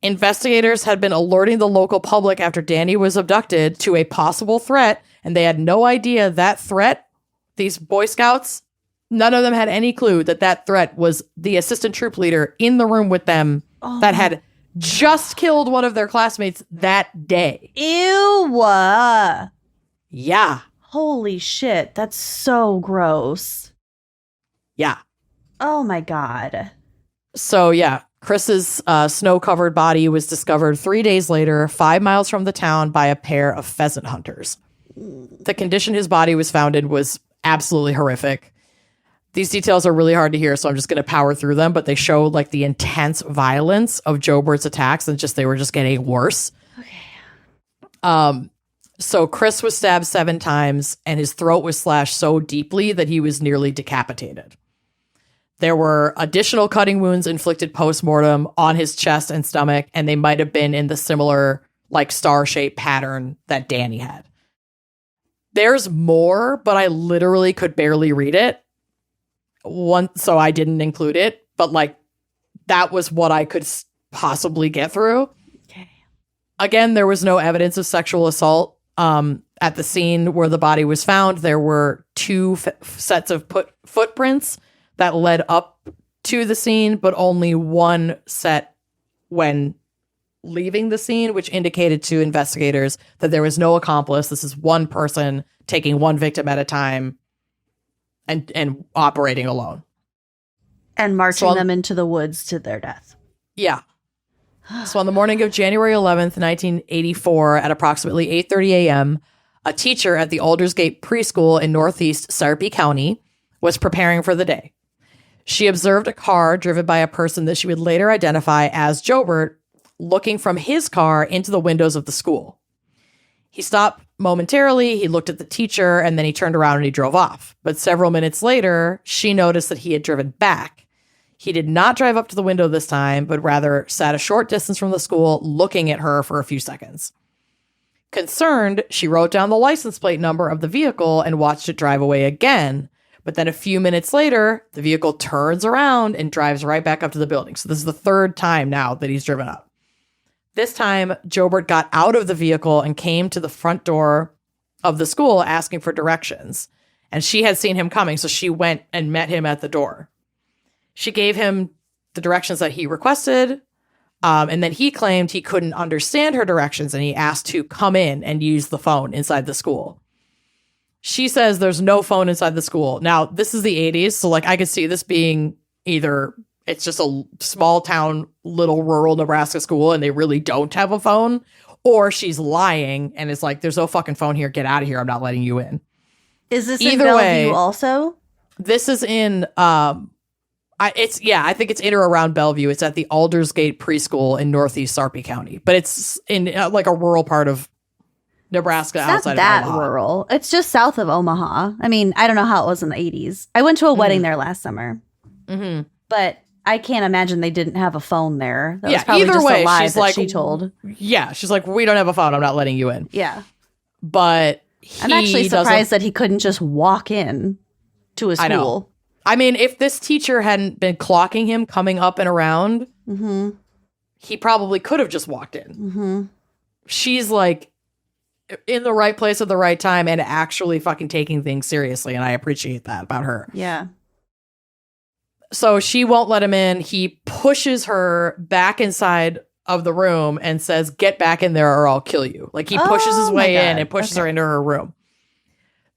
Investigators had been alerting the local public after Danny was abducted to a possible threat, and they had no idea that threat, these Boy Scouts, none of them had any clue that threat was the assistant troop leader in the room with them that had just killed one of their classmates that day. Ew. Yeah. Holy shit. That's so gross. Yeah. Oh my God. So, yeah, Chris's snow-covered body was discovered 3 days later, 5 miles from the town, by a pair of pheasant hunters. The condition his body was found in was absolutely horrific. These details are really hard to hear, so I'm just going to power through them, but they show the intense violence of Jobert's attacks, and they were just getting worse. Okay. So Chris was stabbed 7 times, and his throat was slashed so deeply that he was nearly decapitated. There were additional cutting wounds inflicted post-mortem on his chest and stomach, and they might have been in the similar star-shaped pattern that Danny had. There's more, but I literally could barely read it. So I didn't include it, but that was what I could possibly get through. Okay. Again, there was no evidence of sexual assault. At the scene where the body was found, there were 2 sets of footprints that led up to the scene, but only one set when leaving the scene, which indicated to investigators that there was no accomplice. This is one person taking one victim at a time and operating alone. And marching them into the woods to their death. Yeah. So on the morning of January 11th, 1984, at approximately 8:30 a.m., a teacher at the Aldersgate Preschool in northeast Sarpy County was preparing for the day. She observed a car driven by a person that she would later identify as Jobert looking from his car into the windows of the school. He stopped momentarily, he looked at the teacher, and then he turned around and he drove off. But several minutes later, she noticed that he had driven back. He did not drive up to the window this time, but rather sat a short distance from the school, looking at her for a few seconds. Concerned, she wrote down the license plate number of the vehicle and watched it drive away again. But then a few minutes later, the vehicle turns around and drives right back up to the building. So this is the 3rd time now that he's driven up. This time, Jobert got out of the vehicle and came to the front door of the school asking for directions. And she had seen him coming, so she went and met him at the door. She gave him the directions that he requested, and then he claimed he couldn't understand her directions, and he asked to come in and use the phone inside the school. She says there's no phone inside the school. Now, this is the 80s, so I could see this being either it's just a small town, little rural Nebraska school, and they really don't have a phone, or she's lying, and it's there's no fucking phone here. Get out of here. I'm not letting you in. Is this either in Bellevue also? This is in, I think it's in or around Bellevue. It's at the Aldersgate Preschool in northeast Sarpy County, but it's in a rural part of Nebraska, outside of Omaha. It's not that rural. It's just south of Omaha. I mean, I don't know how it was in the 80s. I went to a wedding there last summer. Mm-hmm. But I can't imagine they didn't have a phone there. That was probably either just way, a lie she's that she told. Yeah, she's we don't have a phone. I'm not letting you in. Yeah. But I'm actually surprised that he couldn't just walk in to his school. I know. I mean, if this teacher hadn't been clocking him coming up and around, he probably could have just walked in. Mm-hmm. She's in the right place at the right time and actually fucking taking things seriously. And I appreciate that about her. Yeah. So she won't let him in. He pushes her back inside of the room and says, "Get back in there or I'll kill you." Like he pushes his way in and pushes her into her room.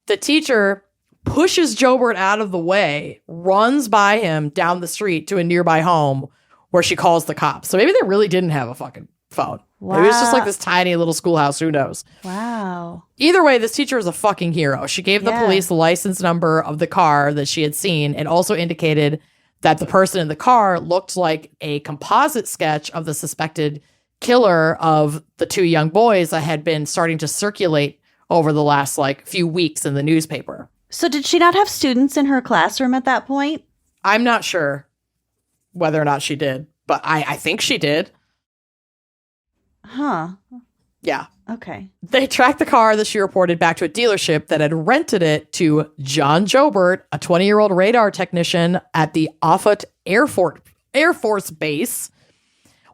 The teacher pushes Jobert out of the way, runs by him down the street to a nearby home where she calls the cops. So maybe they really didn't have a fucking phone. Wow. Maybe it's just like this tiny little schoolhouse. Who knows? Wow. Either way, this teacher is a fucking hero. She gave the police the license number of the car that she had seen and also indicated that the person in the car looked like a composite sketch of the suspected killer of the two young boys that had been starting to circulate over the last few weeks in the newspaper. So did she not have students in her classroom at that point? I'm not sure whether or not she did, but I think she did. Huh. Yeah. Okay. They tracked the car that she reported back to a dealership that had rented it to John Jobert, a 20-year-old radar technician at the Offutt Air Force Base,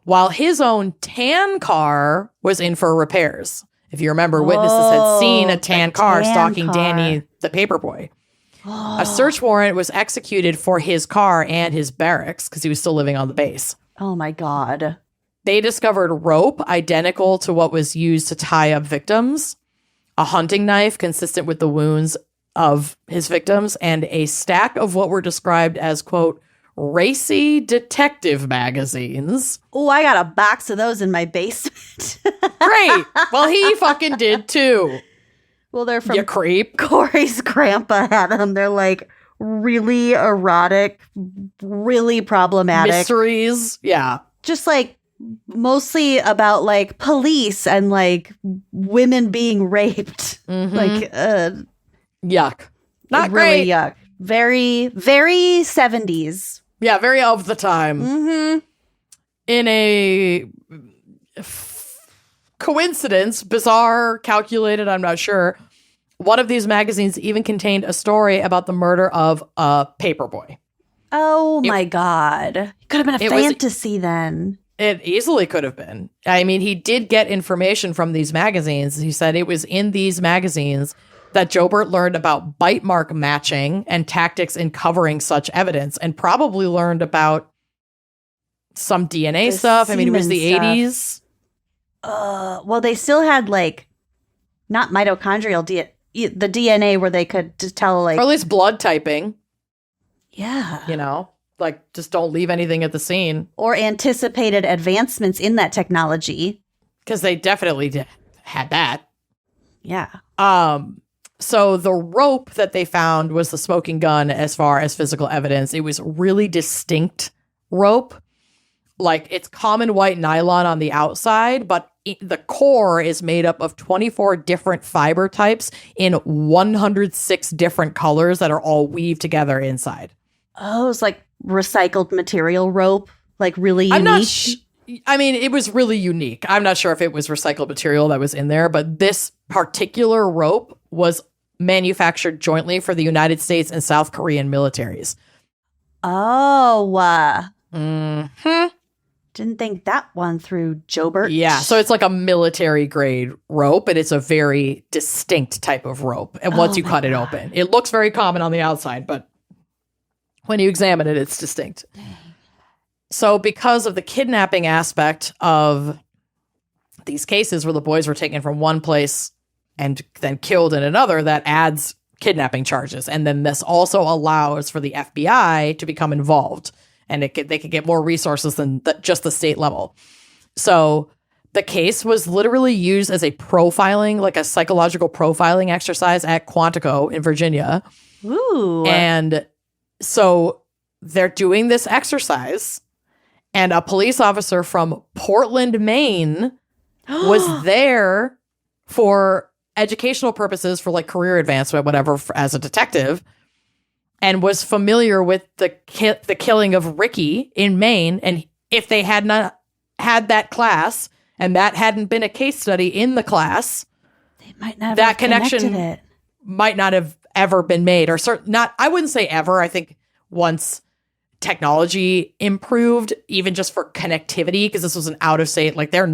while his own tan car was in for repairs. If you remember, witnesses had seen a tan car stalking Danny, the paperboy. A search warrant was executed for his car and his barracks because he was still living on the base. Oh, my God. They discovered rope identical to what was used to tie up victims, a hunting knife consistent with the wounds of his victims, and a stack of what were described as, quote, racy detective magazines. Oh, I got a box of those in my basement. Great. Well, he fucking did too. Well, they're from you creep. Corey's grandpa had them. They're like really erotic, really problematic. Mysteries. Yeah. Just like mostly about like police and like women being raped. Mm-hmm. Like, yuck. Not really great. Yuck. Very, very 70s. Yeah, very of the time. Mm-hmm. In a coincidence, bizarre, calculated, I'm not sure, one of these magazines even contained a story about the murder of a paperboy. Oh my God. It could have been a fantasy then. It easily could have been. I mean, he did get information from these magazines. He said it was in these magazines that Jobert learned about bite mark matching and tactics in covering such evidence, and probably learned about some DNA stuff. I mean, it was the 80s. Well, they still had like not mitochondrial the DNA where they could just tell like, or at least blood typing. Yeah. You know, like just don't leave anything at the scene. Or anticipated advancements in that technology. Because they definitely had that. Yeah. So the rope that they found was the smoking gun as far as physical evidence. It was really distinct rope. Like it's common white nylon on the outside, but the core is made up of 24 different fiber types in 106 different colors that are all weaved together inside. Oh, it's like recycled material rope, like really unique. I'm not I mean, it was really unique. I'm not sure if it was recycled material that was in there, but this particular rope was manufactured jointly for the United States and South Korean militaries. Oh. Mm-hmm. Didn't think that one through, Jobert. Yeah, so it's like a military grade rope, and it's a very distinct type of rope. And once you cut it open, it looks very common on the outside, but when you examine it, it's distinct. So because of the kidnapping aspect of these cases where the boys were taken from one place and then killed in another, that adds kidnapping charges. And then this also allows for the FBI to become involved. And they could get more resources than just the state level. So the case was literally used as a profiling, like a psychological profiling exercise at Quantico in Virginia. Ooh. And so they're doing this exercise, and a police officer from Portland, Maine was there for educational purposes, for like career advancement, whatever, as a detective, and was familiar with the killing of Ricky in Maine. And if they had not had that class and that hadn't been a case study in the class, they might not have that connection it. Might not have ever been made, or I wouldn't say ever. I think once technology improved, even just for connectivity, because this was an out of state, like their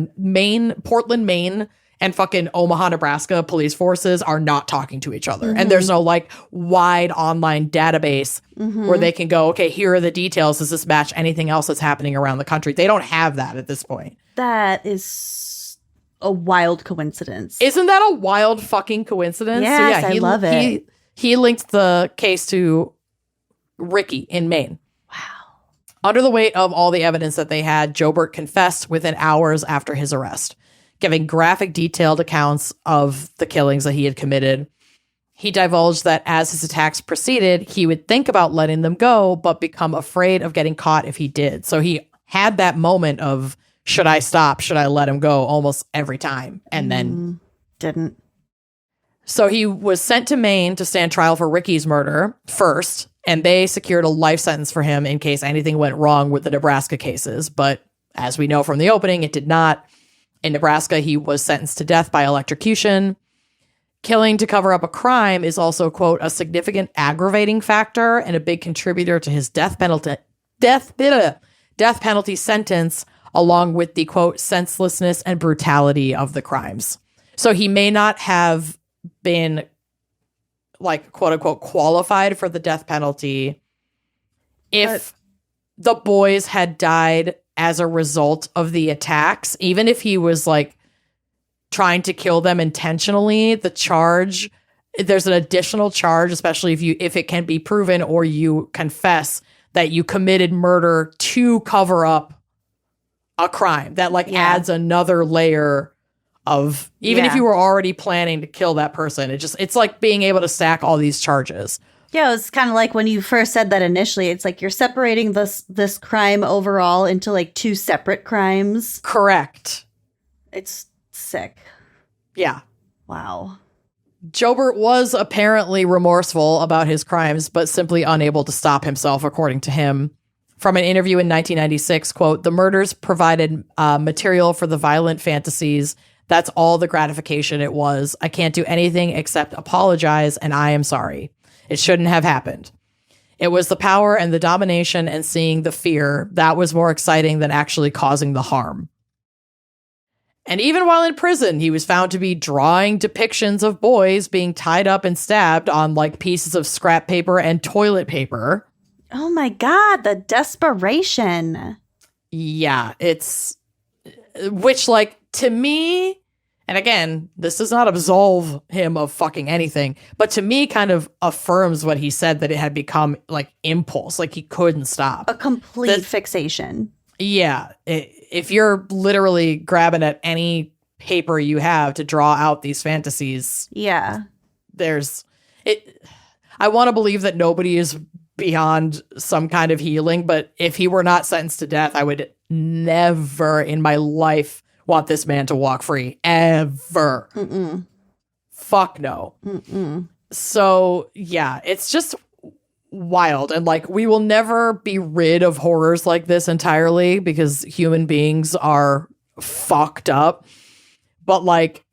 Portland, Maine and fucking Omaha, Nebraska police forces are not talking to each other. And there's no like wide online database where they can go, okay, here are the details. Does this match anything else that's happening around the country? They don't have that at this point. That is a wild coincidence. Isn't that a wild fucking coincidence? Yes, I love it. He linked the case to Ricky in Maine. Wow. Under the weight of all the evidence that they had, Jobert confessed within hours after his arrest, giving graphic, detailed accounts of the killings that he had committed. He divulged that as his attacks proceeded, he would think about letting them go, but become afraid of getting caught if he did. So he had that moment of, should I stop? Should I let him go? Almost every time. And then didn't. So he was sent to Maine to stand trial for Ricky's murder first, and they secured a life sentence for him in case anything went wrong with the Nebraska cases. But as we know from the opening, it did not. In Nebraska, he was sentenced to death by electrocution. Killing to cover up a crime is also, quote, a significant aggravating factor and a big contributor to his death penalty sentence, along with the, quote, senselessness and brutality of the crimes. So he may not have been, like, quote unquote, qualified for the death penalty if the boys had died as a result of the attacks. Even if he was like trying to kill them intentionally, the charge, there's an additional charge, especially if it can be proven or you confess that you committed murder to cover up a crime. That like adds another layer of, even if you were already planning to kill that person, it's like being able to stack all these charges. Yeah, it's kind of like when you first said that initially. It's like you're separating this crime overall into like two separate crimes. Correct. It's sick. Yeah. Wow. Jobert was apparently remorseful about his crimes, but simply unable to stop himself, according to him. From an interview in 1996, quote, "The murders provided material for the violent fantasies. That's all the gratification it was. I can't do anything except apologize, and I am sorry. It shouldn't have happened. It was the power and the domination and seeing the fear that was more exciting than actually causing the harm." And even while in prison, he was found to be drawing depictions of boys being tied up and stabbed on like pieces of scrap paper and toilet paper. Oh my God, the desperation. Yeah, which like to me, and again, this does not absolve him of fucking anything, but to me kind of affirms what he said, that it had become like impulse, like he couldn't stop. A complete fixation. Yeah. If you're literally grabbing at any paper you have to draw out these fantasies. Yeah. I want to believe that nobody is beyond some kind of healing, but if he were not sentenced to death, I would never in my life want this man to walk free. Ever. Mm-mm. Fuck no. Mm-mm. So, yeah, it's just wild. And, like, we will never be rid of horrors like this entirely because human beings are fucked up. But, like,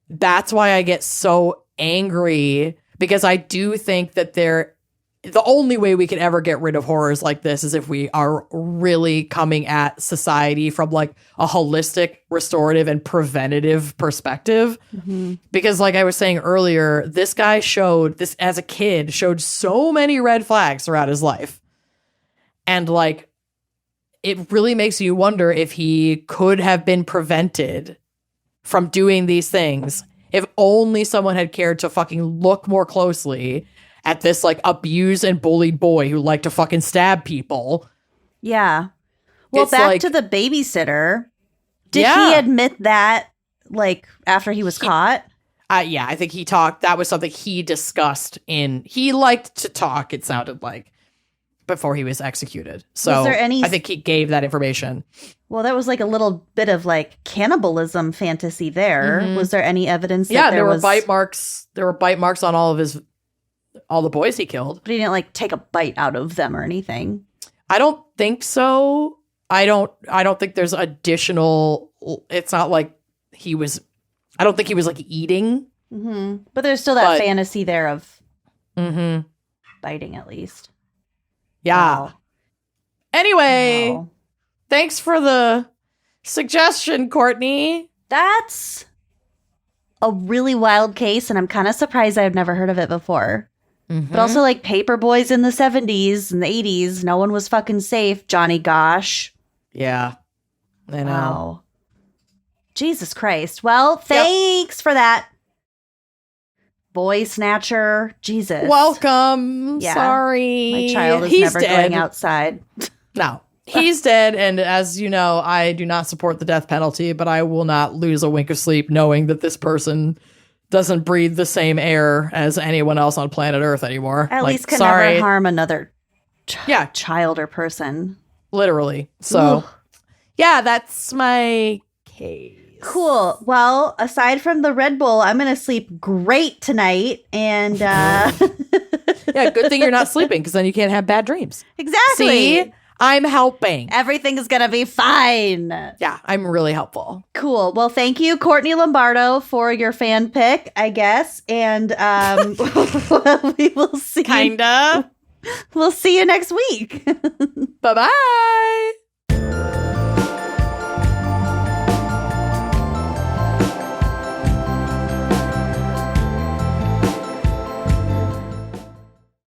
that's why I get so angry, because I do think that the only way we can ever get rid of horrors like this is if we are really coming at society from like a holistic, restorative, and preventative perspective. Mm-hmm. Because like I was saying earlier, this guy showed so many red flags throughout his life. And like, it really makes you wonder if he could have been prevented from doing these things if only someone had cared to fucking look more closely at this like abused and bullied boy who liked to fucking stab people. Yeah. Well, It's back like- to the babysitter. Did he admit that like after he was caught? Yeah, I think he talked. That was something he discussed he liked to talk, it sounded like, before he was executed. So Was there any- I think he gave that information. Well, that was like a little bit of like cannibalism fantasy there. Mhm. Was there any evidence that Yeah, there were was bite marks. There were bite marks on all the boys he killed. But he didn't like take a bite out of them or anything. I don't think so. I don't think there's additional. It's not like I don't think he was like eating. Mm-hmm. But there's still that fantasy there of Mm-hmm. biting at least. Yeah. Wow. Anyway, Wow. thanks for the suggestion, Courtney. That's a really wild case, and I'm kind of surprised I've never heard of it before. But also, like, paper boys in the 70s and the 80s, no one was fucking safe. Johnny Gosh. Yeah. I know. Wow. Jesus Christ. Well, thanks for that. Boy Snatcher. Jesus. Welcome. Yeah. Sorry. My child is never going outside. No. He's dead, and as you know, I do not support the death penalty, but I will not lose a wink of sleep knowing that this person doesn't breathe the same air as anyone else on planet Earth anymore. At least can never harm another child or person. Literally. So, yeah, that's my case. Cool. Well, aside from the Red Bull, I'm going to sleep great tonight. And yeah, good thing you're not sleeping because then you can't have bad dreams. Exactly. See? I'm helping. Everything is going to be fine. Yeah, I'm really helpful. Cool. Well, thank you, Courtney Lombardo, for your fan pick, I guess. And we will see. Kinda. We'll see you next week. Bye-bye.